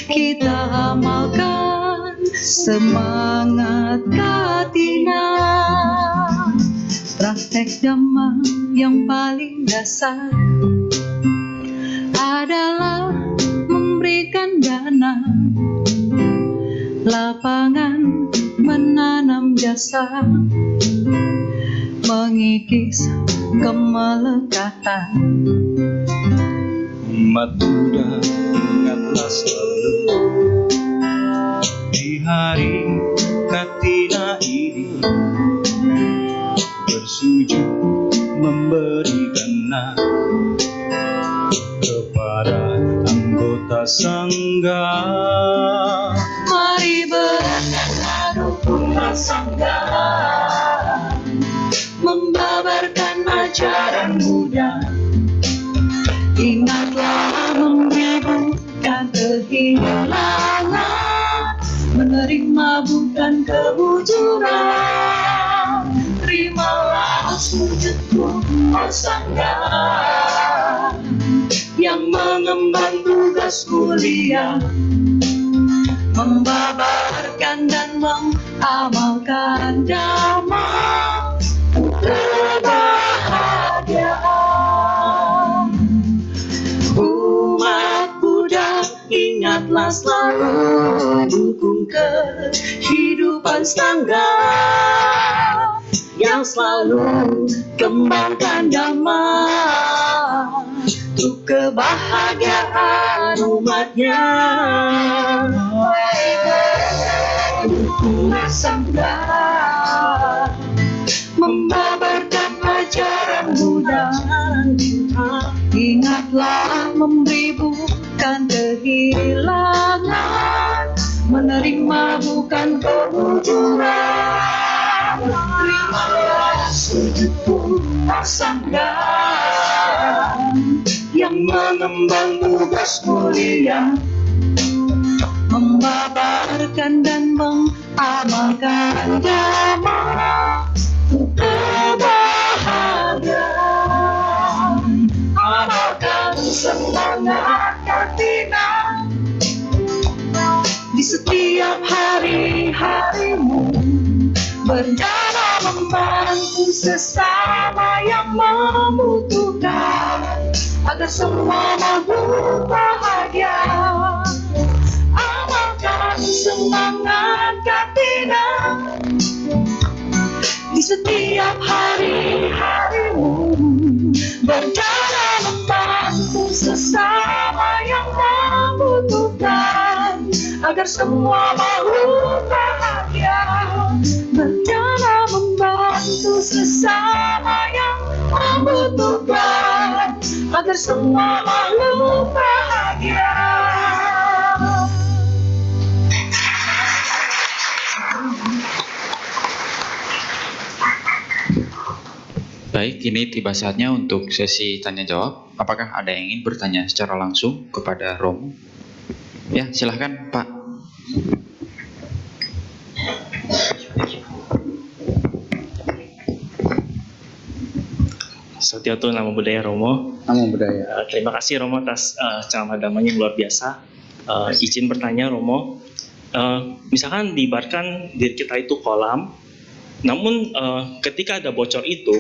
Kita amalkan semangat Katina, praktek damai yang paling dasar adalah memberikan dana, lapangan menanam jasa, mengikis kemelekatan. Umat Buddha, ingatlah selalu di hari Katina ini bersujud memberi dana kepada anggota sangga. Mari bersama dukung sangga, membabarkan ajaran Buddha. Ingatlah memberi bukan kehilangan, menerima bukan kebujuran. Terimalah sujudku, oh sangga, yang mengemban tugas mulia, membabarkan dan mengamalkan dhamma kebahagiaan. Umat Buddha, ingatlah selalu dukung kehidupan sangga yang selalu kembangkan dhamma untuk kebahagiaan umatnya. Dukung sangga, membabarkan ajaran Buddha. Ingatlah memberi bukan kehilangan, menerima bukan kebujuran. Terimalah sujudku, sangga, yang mengemban tugas mulia, membabarkan dan mengamalkan dhamma kebahagiaan. Amalkan semangat Katina di setiap hari-harimu, berencana membantu sesama yang membutuhkan. agar semua makhluk bahagia. Amalkan semangat Katina di setiap hari-harimu, berjalan membantu sesama yang membutuhkan, agar semua makhluk bahagia. Berjalan membantu sesama yang membutuhkan, agar semua makhluk bahagia. Baik, ini tiba saatnya untuk sesi tanya jawab. Apakah ada yang ingin bertanya secara langsung kepada Romo? Ya, silahkan Pak. Satiato Namo Buddhaya Romo. Namo Buddhaya. Terima kasih Romo atas ceramah damai yang luar biasa. Izin bertanya Romo, misalkan diibaratkan diri kita itu kolam, namun ketika ada bocor itu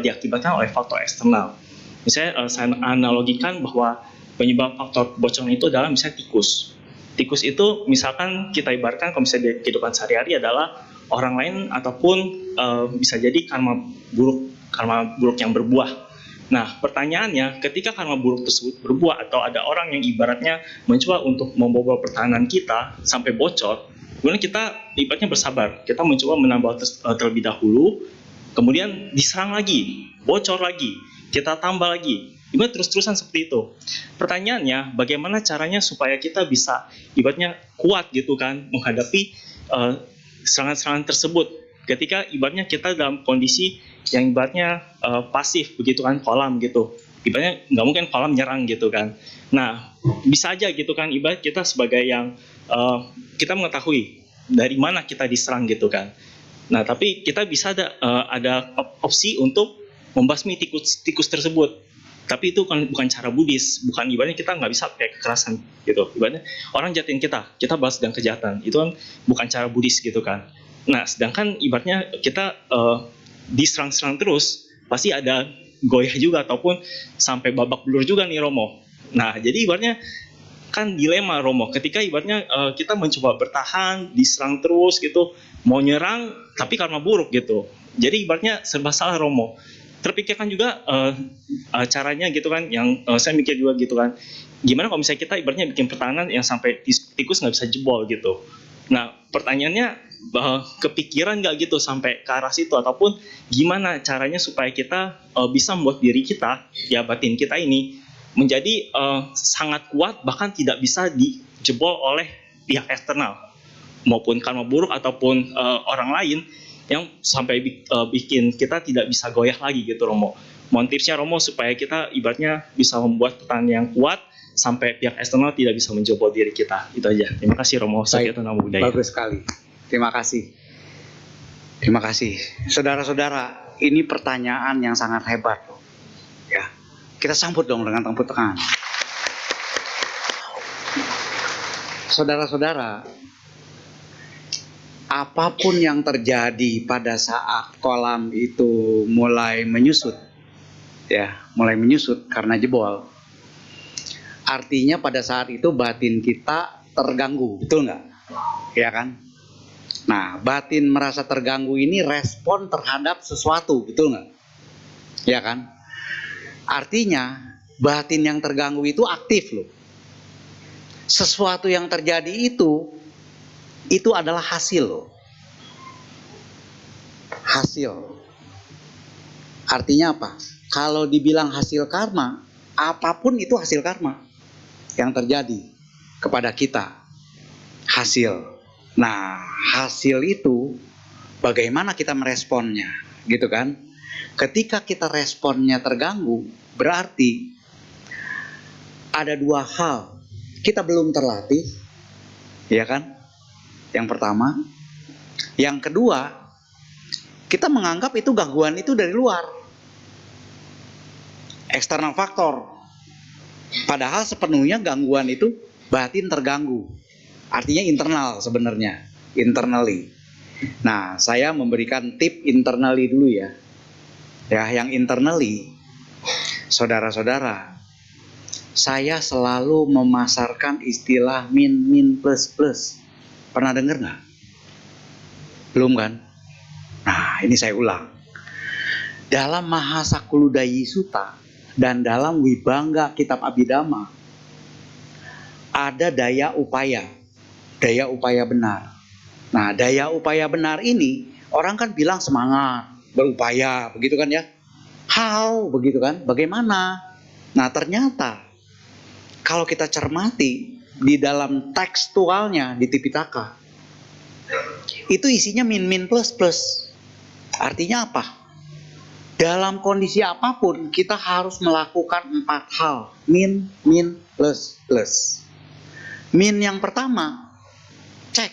diakibatkan oleh faktor eksternal. Misalnya saya analogikan bahwa penyebab faktor bocornya itu adalah misalnya tikus. Tikus itu misalkan kita ibaratkan kalau misalnya di kehidupan sehari-hari adalah orang lain ataupun bisa jadi karma buruk yang berbuah. Nah, pertanyaannya, ketika karma buruk tersebut berbuah atau ada orang yang ibaratnya mencoba untuk membobol pertahanan kita sampai bocor, kemudian kita ibaratnya bersabar, kita mencoba menambah terlebih dahulu, kemudian diserang lagi, bocor lagi, kita tambah lagi, ibarat terus-terusan seperti itu. Pertanyaannya, bagaimana caranya supaya kita bisa ibaratnya kuat gitu kan menghadapi serangan-serangan tersebut, ketika ibaratnya kita dalam kondisi yang ibaratnya pasif begitu kan, kolam gitu, ibaratnya nggak mungkin kolam nyerang gitu kan. Nah, bisa aja gitu kan, ibarat kita sebagai yang kita mengetahui dari mana kita diserang gitu kan. Nah, tapi kita bisa ada opsi untuk membasmi tikus tersebut. Tapi itu bukan cara Buddhis, bukan ibaratnya kita nggak bisa pakai kekerasan gitu. Ibaratnya orang jahatin kita balas dengan kejahatan, itu kan bukan cara Buddhis gitu kan. Nah, sedangkan ibaratnya kita diserang-serang terus, pasti ada goyah juga ataupun sampai babak belur juga nih Romo. Nah, jadi ibaratnya kan dilema Romo, ketika ibaratnya kita mencoba bertahan, diserang terus gitu, mau nyerang tapi karma buruk gitu. Jadi ibaratnya serba salah Romo. Terpikirkan juga caranya gitu kan, yang saya mikir juga gitu kan, gimana kalau misalnya kita ibaratnya bikin pertahanan yang sampai tikus nggak bisa jebol gitu. Nah, pertanyaannya, kepikiran nggak gitu sampai ke arah situ, ataupun gimana caranya supaya kita bisa membuat diri kita, ya batin kita ini menjadi sangat kuat, bahkan tidak bisa dijebol oleh pihak eksternal maupun karma buruk ataupun orang lain yang sampai bikin kita tidak bisa goyah lagi gitu Romo. Mohon tipsnya Romo supaya kita ibaratnya bisa membuat pertahanan yang kuat sampai pihak eksternal tidak bisa menjebol diri kita. Itu aja. Terima kasih Romo. Satiato Namo Buddhaya. Bagus sekali. Terima kasih. Terima kasih. Saudara-saudara, ini pertanyaan yang sangat hebat loh. Ya. Kita sambut dong dengan tepuk tangan. Saudara-saudara, apapun yang terjadi pada saat kolam itu mulai menyusut, ya, mulai menyusut karena jebol, artinya pada saat itu batin kita terganggu, betul nggak? Ya kan? Nah, batin merasa terganggu ini respon terhadap sesuatu, betul nggak? Ya kan? Artinya batin yang terganggu itu aktif loh. Sesuatu yang terjadi itu adalah hasil loh. Hasil. Artinya apa? Kalau dibilang hasil karma, apapun itu hasil karma yang terjadi kepada kita. Hasil. Nah, hasil itu bagaimana kita meresponnya, gitu kan? Ketika kita responnya terganggu, berarti ada dua hal. Kita belum terlatih, ya kan? Yang pertama. Yang kedua, kita menganggap itu gangguan itu dari luar. Eksternal faktor. Padahal sepenuhnya gangguan itu batin terganggu. Artinya internal sebenarnya. Internally. Nah, saya memberikan tip internally dulu ya. Ya, yang internally. Saudara-saudara, saya selalu memasarkan istilah min, min, plus, plus. Pernah dengar nggak? Belum kan? Nah, ini saya ulang. Dalam Mahasakuludayi Sutta dan dalam Wibangga Kitab Abhidhamma ada daya upaya benar. Nah, daya upaya benar ini orang kan bilang semangat, berupaya, begitu kan ya? How, begitu kan? Bagaimana? Nah, ternyata kalau kita cermati di dalam tekstualnya di Tipitaka, itu isinya min, min, plus, plus. Artinya apa? Dalam kondisi apapun kita harus melakukan 4 hal. Min, min, plus, plus. Min yang pertama, cek.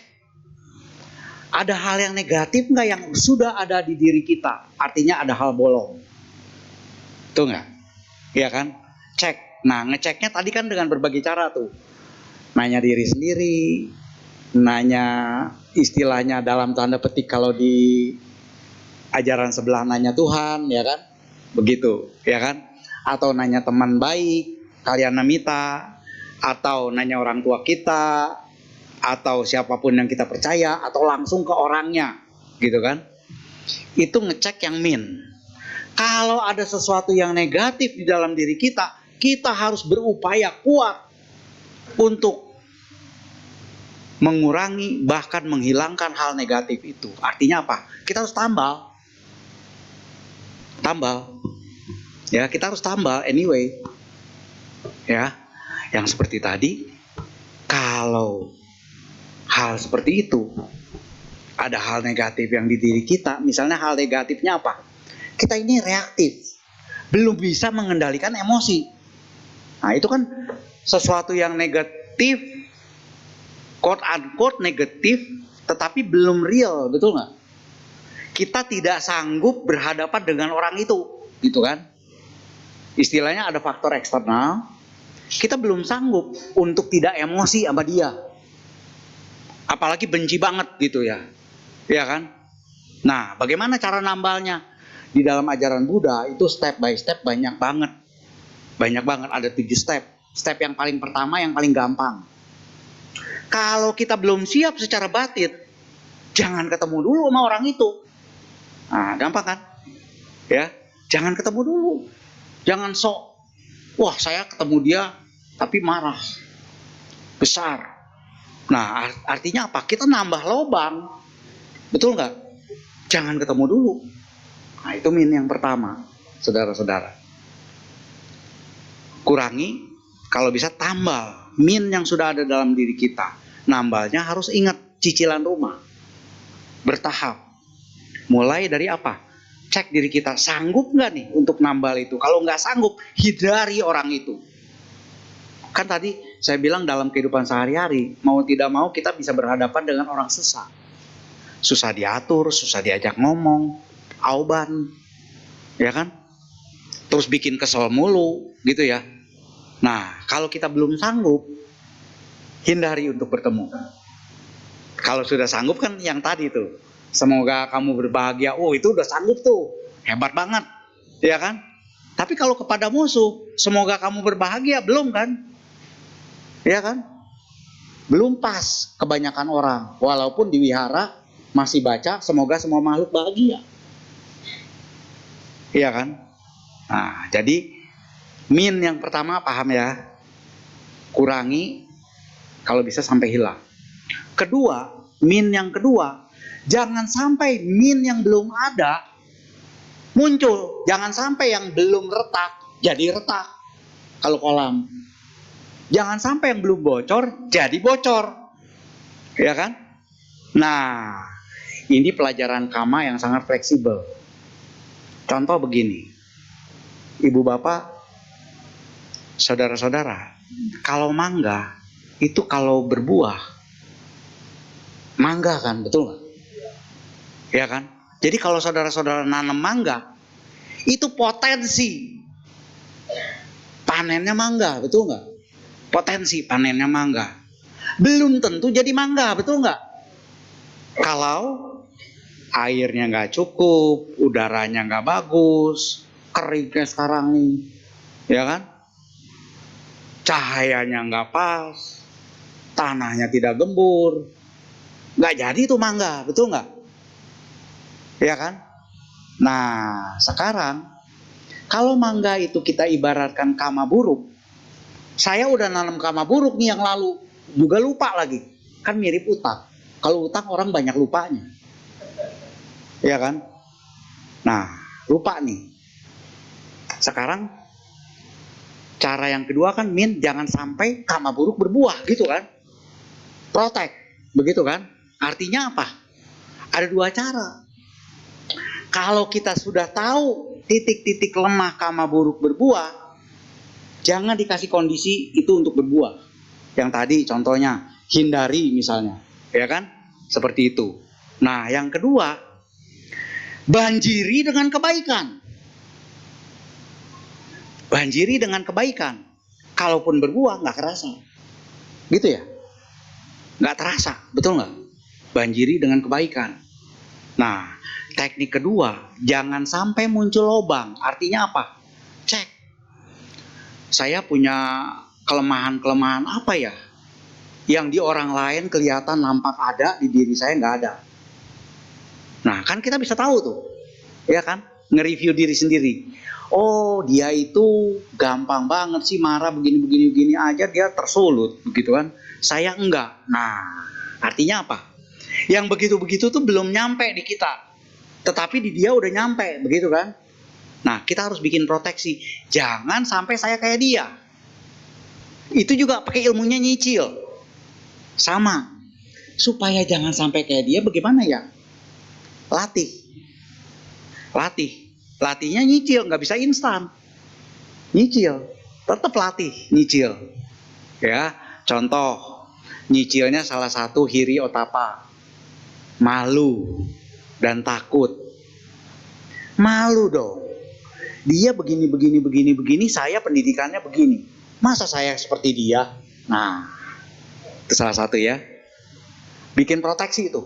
Ada hal yang negatif nggak yang sudah ada di diri kita? Artinya ada hal bolong. Tuh nggak? Iya kan? Cek. Nah, ngeceknya tadi kan dengan berbagai cara tuh. Nanya diri sendiri, nanya istilahnya dalam tanda petik kalau di ajaran sebelah nanya Tuhan, ya kan? Begitu, ya kan? Atau nanya teman baik, kalian namita, atau nanya orang tua kita, atau siapapun yang kita percaya, atau langsung ke orangnya, gitu kan? Itu ngecek yang min. Kalau ada sesuatu yang negatif di dalam diri kita, kita harus berupaya kuat untuk mengurangi bahkan menghilangkan hal negatif itu. Artinya apa? Kita harus tambal. Ya, kita harus tambal anyway. Ya, yang seperti tadi, kalau hal seperti itu ada hal negatif yang di diri kita, misalnya hal negatifnya apa? Kita ini reaktif, belum bisa mengendalikan emosi. Nah, itu kan sesuatu yang negatif, quote unquote negatif, tetapi belum real, betul nggak? Kita tidak sanggup berhadapan dengan orang itu, gitu kan? Istilahnya ada faktor eksternal, kita belum sanggup untuk tidak emosi sama dia. Apalagi benci banget gitu ya. Iya kan? Nah, bagaimana cara nambalnya? Di dalam ajaran Buddha itu step by step banyak banget. Banyak banget, ada 7 step. Step yang paling pertama yang paling gampang. Kalau kita belum siap secara batin, jangan ketemu dulu sama orang itu. Nah, gampang kan? Ya, jangan ketemu dulu. Jangan sok, wah saya ketemu dia tapi marah besar. Nah, artinya apa? Kita nambah lobang. Betul nggak? Jangan ketemu dulu. Nah, itu min yang pertama, saudara-saudara. Kurangi, kalau bisa tambal min yang sudah ada dalam diri kita. Nambalnya harus ingat cicilan rumah. Bertahap. Mulai dari apa? Cek diri kita, sanggup nggak nih untuk nambal itu? Kalau nggak sanggup, hindari orang itu. Kan tadi saya bilang dalam kehidupan sehari-hari, mau tidak mau kita bisa berhadapan dengan orang susah. Susah diatur, susah diajak ngomong, auban, ya kan? Terus bikin kesel mulu, gitu ya. Nah, kalau kita belum sanggup, hindari untuk bertemu. Kalau sudah sanggup kan yang tadi tuh, semoga kamu berbahagia. Oh, itu udah sanggup tuh, hebat banget, ya kan? Tapi kalau kepada musuh, semoga kamu berbahagia, belum kan? Ya kan? Belum pas kebanyakan orang. Walaupun di wihara masih baca semoga semua makhluk bahagia. Iya kan? Nah, jadi min yang pertama paham ya? Kurangi kalau bisa sampai hilang. Kedua, min yang kedua, jangan sampai min yang belum ada muncul. Jangan sampai yang belum retak jadi retak. Kalau kolam. Jangan sampai yang belum bocor jadi bocor. Ya kan? Nah, ini pelajaran Kama yang sangat fleksibel. Contoh begini. Ibu bapak, saudara-saudara, kalau mangga itu kalau berbuah mangga kan, betul nggak? Ya kan? Jadi kalau saudara-saudara nanam mangga, itu potensi panennya mangga, betul nggak? Potensi panennya mangga. Belum tentu jadi mangga, betul nggak? Kalau airnya nggak cukup, udaranya nggak bagus, keringnya sekarang nih, ya kan? Cahayanya nggak pas, tanahnya tidak gembur, nggak jadi itu mangga, betul nggak? Ya kan? Nah, sekarang kalau mangga itu kita ibaratkan kama buruk, saya udah nanam kama buruk nih yang lalu, juga lupa lagi, kan mirip utang. Kalau utang orang banyak lupanya, ya kan? Nah, lupa nih. Sekarang cara yang kedua kan jangan sampai kama buruk berbuah gitu kan. Protect, begitu kan? Artinya apa? Ada dua cara. Kalau kita sudah tahu titik-titik lemah kama buruk berbuah, jangan dikasih kondisi itu untuk berbuah. Yang tadi contohnya hindari misalnya, ya kan? Seperti itu. Nah, yang kedua, banjiri dengan kebaikan. Banjiri dengan kebaikan. Kalaupun berbuah nggak kerasa, gitu ya? Nggak terasa, betul nggak? Banjiri dengan kebaikan. Nah, teknik kedua, jangan sampai muncul lobang. Artinya apa? Cek. Saya punya kelemahan-kelemahan apa ya? Yang di orang lain kelihatan nampak ada, di diri saya nggak ada. Nah, kan kita bisa tahu tuh, ya kan? Nge-review diri sendiri. Oh, dia itu gampang banget sih marah begini aja dia tersulut, begitu kan? Saya enggak. Nah, artinya apa? Yang begitu-begitu tuh belum nyampe di kita. Tetapi di dia udah nyampe, begitu kan? Nah, kita harus bikin proteksi. Jangan sampai saya kayak dia. Itu juga pakai ilmunya nyicil. Sama. Supaya jangan sampai kayak dia, bagaimana ya? Latih. Latihnya nyicil, nggak bisa instan. Nyicil, tetap latih, nyicil. Ya, contoh, nyicilnya salah satu hiri otapa. Malu dan takut. Malu dong. Dia begini, saya pendidikannya begini. Masa saya seperti dia? Nah, itu salah satu ya. Bikin proteksi itu.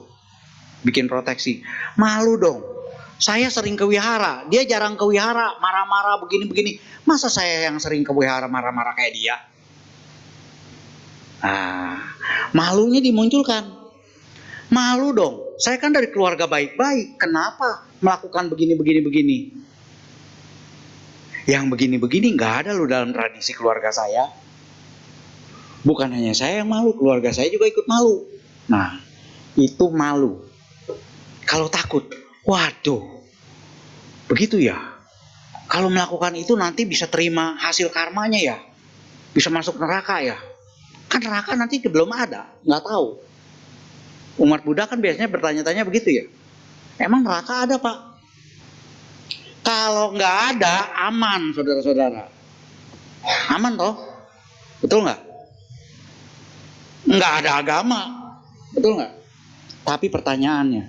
Bikin proteksi. Malu dong. Saya sering ke wihara, dia jarang ke wihara, marah-marah begini. Masa saya yang sering ke wihara marah-marah kayak dia? Nah, malunya dimunculkan. Malu dong, saya kan dari keluarga baik-baik, kenapa melakukan begini? Yang begini nggak ada loh dalam tradisi keluarga saya. Bukan hanya saya yang malu, keluarga saya juga ikut malu. Nah, itu malu. Kalau takut, waduh, begitu ya. Kalau melakukan itu nanti bisa terima hasil karmanya ya. Bisa masuk neraka ya. Kan neraka nanti belum ada, nggak tahu. Umat Buddha kan biasanya bertanya-tanya begitu ya. Emang neraka ada Pak? Kalau nggak ada, aman saudara-saudara. Aman toh? Betul nggak? Nggak ada agama. Betul nggak? Tapi pertanyaannya,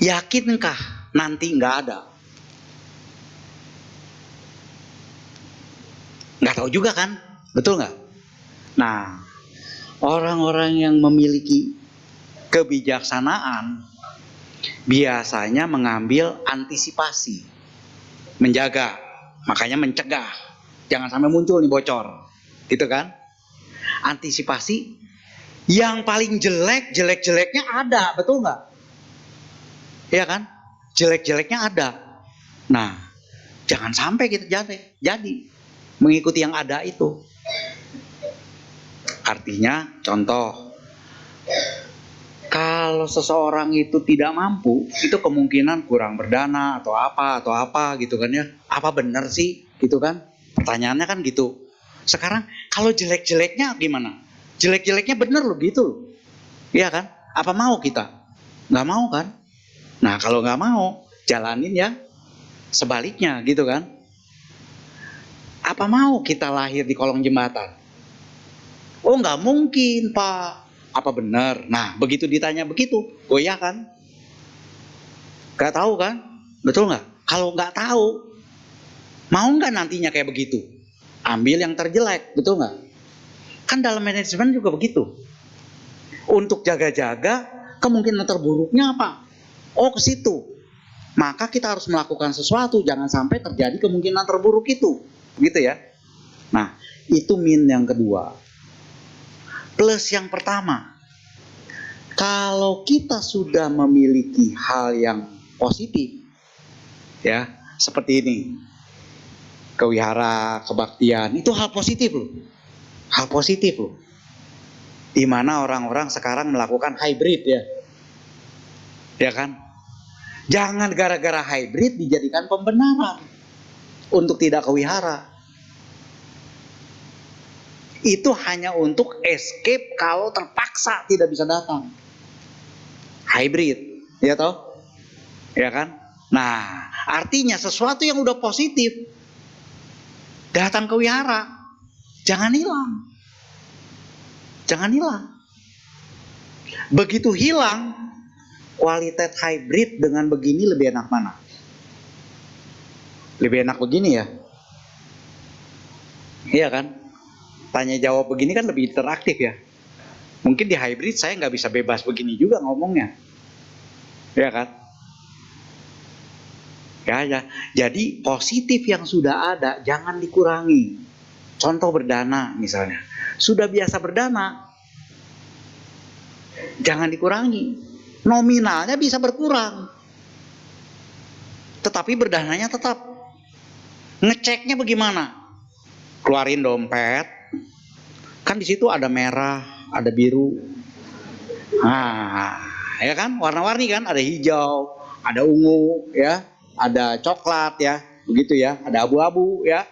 yakinkah nanti nggak ada? Nggak tahu juga kan? Betul nggak? Nah, orang-orang yang memiliki kebijaksanaan biasanya mengambil antisipasi, menjaga, makanya mencegah, jangan sampai muncul nih bocor, gitu kan? Antisipasi yang paling jelek-jeleknya ada, betul nggak? Ya kan? Jelek-jeleknya ada. Nah, jangan sampai kita jadi mengikuti yang ada itu. Artinya, contoh, kalau seseorang itu tidak mampu, itu kemungkinan kurang berdana atau apa gitu kan ya. Apa benar sih gitu kan? Pertanyaannya kan gitu. Sekarang kalau jelek-jeleknya gimana? Jelek-jeleknya benar loh gitu loh. Iya kan? Apa mau kita? Nggak mau kan? Nah, kalau nggak mau, jalanin ya sebaliknya gitu kan. Apa mau kita lahir di kolong jembatan? Oh, nggak mungkin Pak. Apa benar? Nah, begitu ditanya begitu, goyah kan? Gak tahu kan? Betul nggak? Kalau nggak tahu, mau nggak nantinya kayak begitu? Ambil yang terjelek, betul nggak? Kan dalam manajemen juga begitu. Untuk jaga-jaga, kemungkinan terburuknya apa? Oh, ke situ. maka kita harus melakukan sesuatu, jangan sampai terjadi kemungkinan terburuk itu. Begitu ya. Nah, itu min yang kedua. Plus yang pertama, kalau kita sudah memiliki hal yang positif, ya, seperti ini, kewihara, kebaktian, itu hal positif loh. Hal positif loh. Di mana orang-orang sekarang melakukan hybrid ya. Ya kan? Jangan gara-gara hybrid dijadikan pembenaran untuk tidak kewihara. Itu hanya untuk escape kalau terpaksa tidak bisa datang. Hybrid, ya toh? Ya kan? Nah, artinya sesuatu yang udah positif datang ke wihara, jangan hilang. Jangan hilang. Begitu hilang, kualitas hybrid dengan begini lebih enak mana? Lebih enak begini ya? Iya kan? Tanya jawab begini kan lebih interaktif ya. Mungkin di hybrid saya nggak bisa bebas begini juga ngomongnya. Ya kan? Ya. Jadi positif yang sudah ada jangan dikurangi. Contoh berdana misalnya. Sudah biasa berdana, jangan dikurangi. Nominalnya bisa berkurang, tetapi berdananya tetap. Ngeceknya bagaimana? Keluarin dompet, kan di situ ada merah, ada biru. Nah, ya kan, warna-warni kan, ada hijau, ada ungu, ya, ada coklat, ya, begitu ya, ada abu-abu, ya.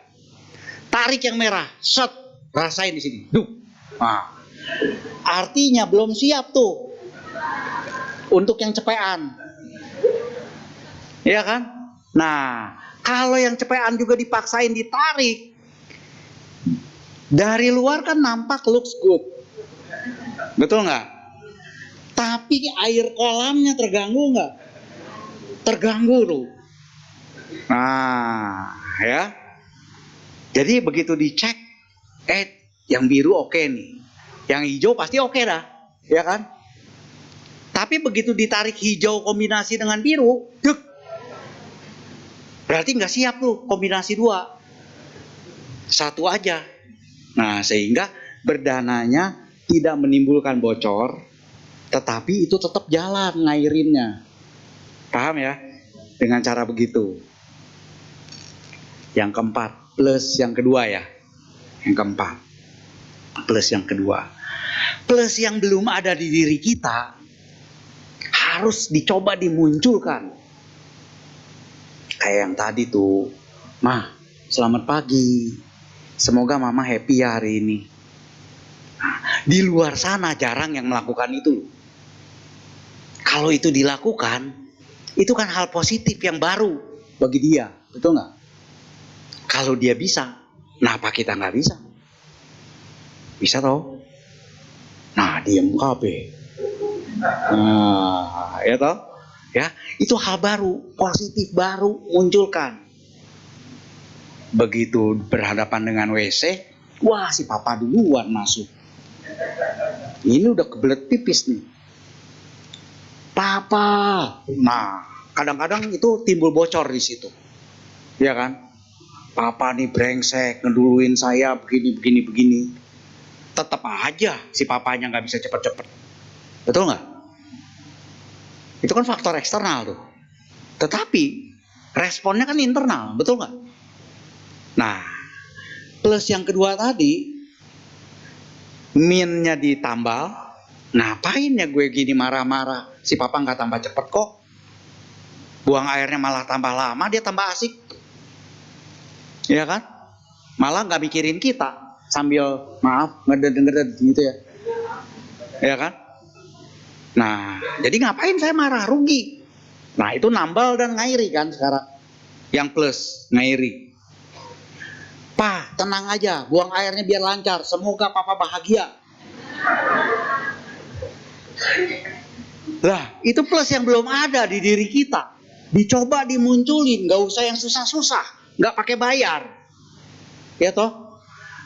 Tarik yang merah, set, rasain di sini, duh. Nah, artinya belum siap tuh untuk yang cepean, ya kan? Nah, kalau yang cepean juga dipaksain ditarik, dari luar kan nampak looks good, betul nggak? Tapi air kolamnya terganggu nggak? Terganggu tuh. Nah, ya. Jadi begitu dicek, yang biru oke nih, yang hijau pasti oke dah, ya kan? Tapi begitu ditarik hijau kombinasi dengan biru, duk, berarti nggak siap tuh kombinasi dua, satu aja. Nah, sehingga berdananya tidak menimbulkan bocor, tetapi itu tetap jalan ngairinnya. Paham ya? Dengan cara begitu. Yang keempat, plus yang kedua ya. Yang keempat, plus yang kedua. Plus yang belum ada di diri kita harus dicoba dimunculkan. Kayak yang tadi tuh, Mah, selamat pagi. Semoga Mama happy ya hari ini. Nah, di luar sana jarang yang melakukan itu. Kalau itu dilakukan, itu kan hal positif yang baru bagi dia, betul nggak? Kalau dia bisa, kenapa kita nggak bisa? Bisa toh? Nah, diem kabeh. Nah, ya toh? Ya, itu hal baru, positif baru munculkan. Begitu berhadapan dengan WC, wah si papa duluan masuk. Ini udah kebelet pipis nih. Papa. Nah, kadang-kadang itu timbul bocor di situ. Ya kan? Papa nih brengsek, ngeduluin saya begini. Tetap aja si papanya nggak bisa cepet-cepet. Betul nggak? Itu kan faktor eksternal tuh. Tetapi responnya kan internal, betul nggak? Nah, plus yang kedua tadi, minnya ditambal. Ngapain ya gue gini marah-marah? Si papa nggak tambah cepet kok. Buang airnya malah tambah lama, dia tambah asik. Ya kan? Malah nggak mikirin kita sambil maaf ngeded gitu ya. Ya kan? Nah, jadi ngapain saya marah? Rugi. Nah, itu nambal dan ngairi kan sekarang. Yang plus ngairi. Pa, tenang aja, buang airnya biar lancar. Semoga papa bahagia. Lah, itu plus yang belum ada di diri kita. Dicoba dimunculin, gak usah yang susah-susah, gak pakai bayar. Ya toh?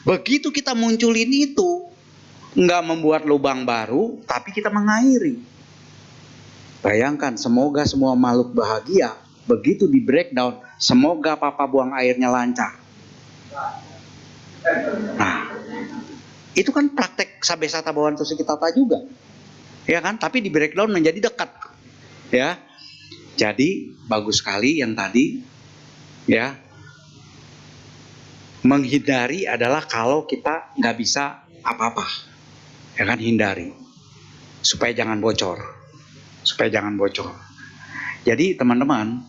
Begitu kita munculin itu, gak membuat lubang baru, tapi kita mengairi. Bayangkan, semoga semua makhluk bahagia. begitu di breakdown, semoga papa buang airnya lancar. Nah, itu kan praktek sabesata bawantu sikitata juga, ya kan? Tapi di breakdown menjadi dekat, ya. Jadi bagus sekali yang tadi, ya. Menghindari adalah kalau kita nggak bisa apa-apa, ya kan, hindari supaya jangan bocor, Jadi teman-teman,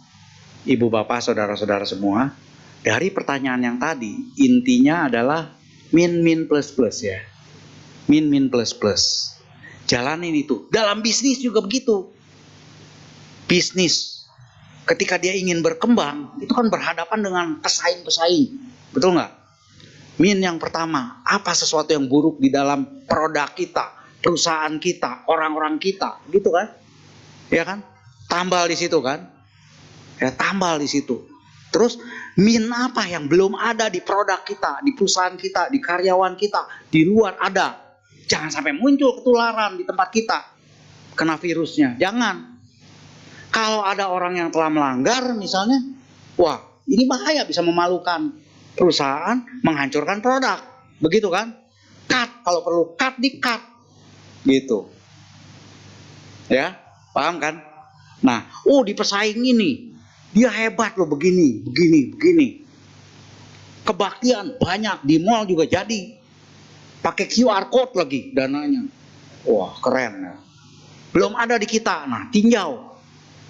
ibu bapak, saudara-saudara semua, dari pertanyaan yang tadi intinya adalah min plus plus, ya, min plus plus. Jalanin itu. Dalam bisnis juga begitu. Bisnis, ketika dia ingin berkembang, itu kan berhadapan dengan pesaing, betul nggak? Min yang pertama, apa sesuatu yang buruk di dalam produk kita, perusahaan kita, orang-orang kita, gitu kan? Ya kan? Tambal di situ kan? Ya, tambal di situ. Terus min apa yang belum ada di produk kita, di perusahaan kita, di karyawan kita, di luar ada. Jangan sampai muncul ketularan di tempat kita, kena virusnya. Jangan. Kalau ada orang yang telah melanggar misalnya, wah ini bahaya, bisa memalukan perusahaan, menghancurkan produk, begitu kan? Cut, kalau perlu cut, di cut, gitu, ya, paham kan? Nah, dipesaing ini, dia hebat loh, begini, kebaktian banyak, di mall juga jadi, pakai QR code lagi dananya, wah keren ya, belum ada di kita, nah tinjau,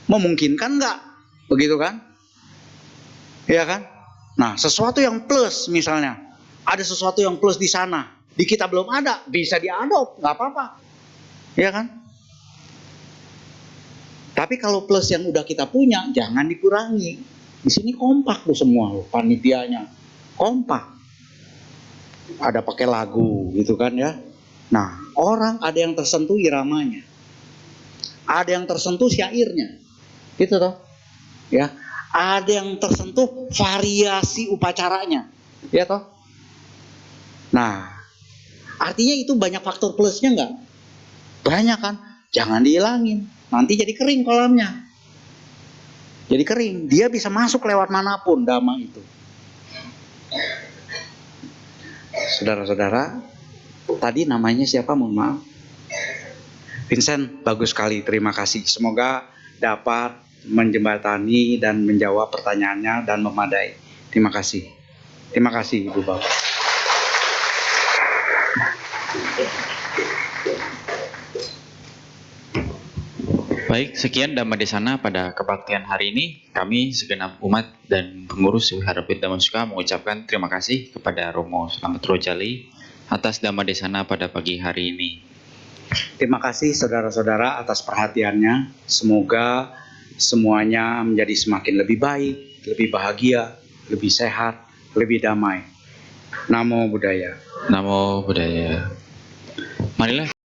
memungkinkan nggak, begitu kan? Ya kan? Nah, sesuatu yang plus misalnya, ada sesuatu yang plus di sana, di kita belum ada, bisa diadop, nggak apa-apa, ya kan? Tapi kalau plus yang udah kita punya, jangan dikurangi. Di sini kompak tuh semua, panitianya kompak, ada pakai lagu, gitu kan ya? Nah, orang ada yang tersentuh iramanya, ada yang tersentuh syairnya, gitu toh, ya. Ada yang tersentuh variasi upacaranya, ya toh. Nah, artinya itu banyak faktor plusnya nggak? Banyak kan? Jangan dihilangin. Nanti jadi kering kolamnya. Jadi kering. Dia bisa masuk lewat manapun dhamma itu. Saudara-saudara, tadi namanya siapa? Mohon maaf. Vincent, bagus sekali. Terima kasih. Semoga dapat menjembatani dan menjawab pertanyaannya dan memadai. Terima kasih. Terima kasih Ibu Bapak. Baik, sekian Dhamma Desana pada kebaktian hari ini. Kami segenap umat dan pengurus Wihara Dhamma Suka mengucapkan terima kasih kepada Romo Slamet Rojali atas Dhamma Desana pada pagi hari ini. Terima kasih saudara-saudara atas perhatiannya. Semoga semuanya menjadi semakin lebih baik, lebih bahagia, lebih sehat, lebih damai. Namo Buddhaya. Namo Buddhaya. Marilah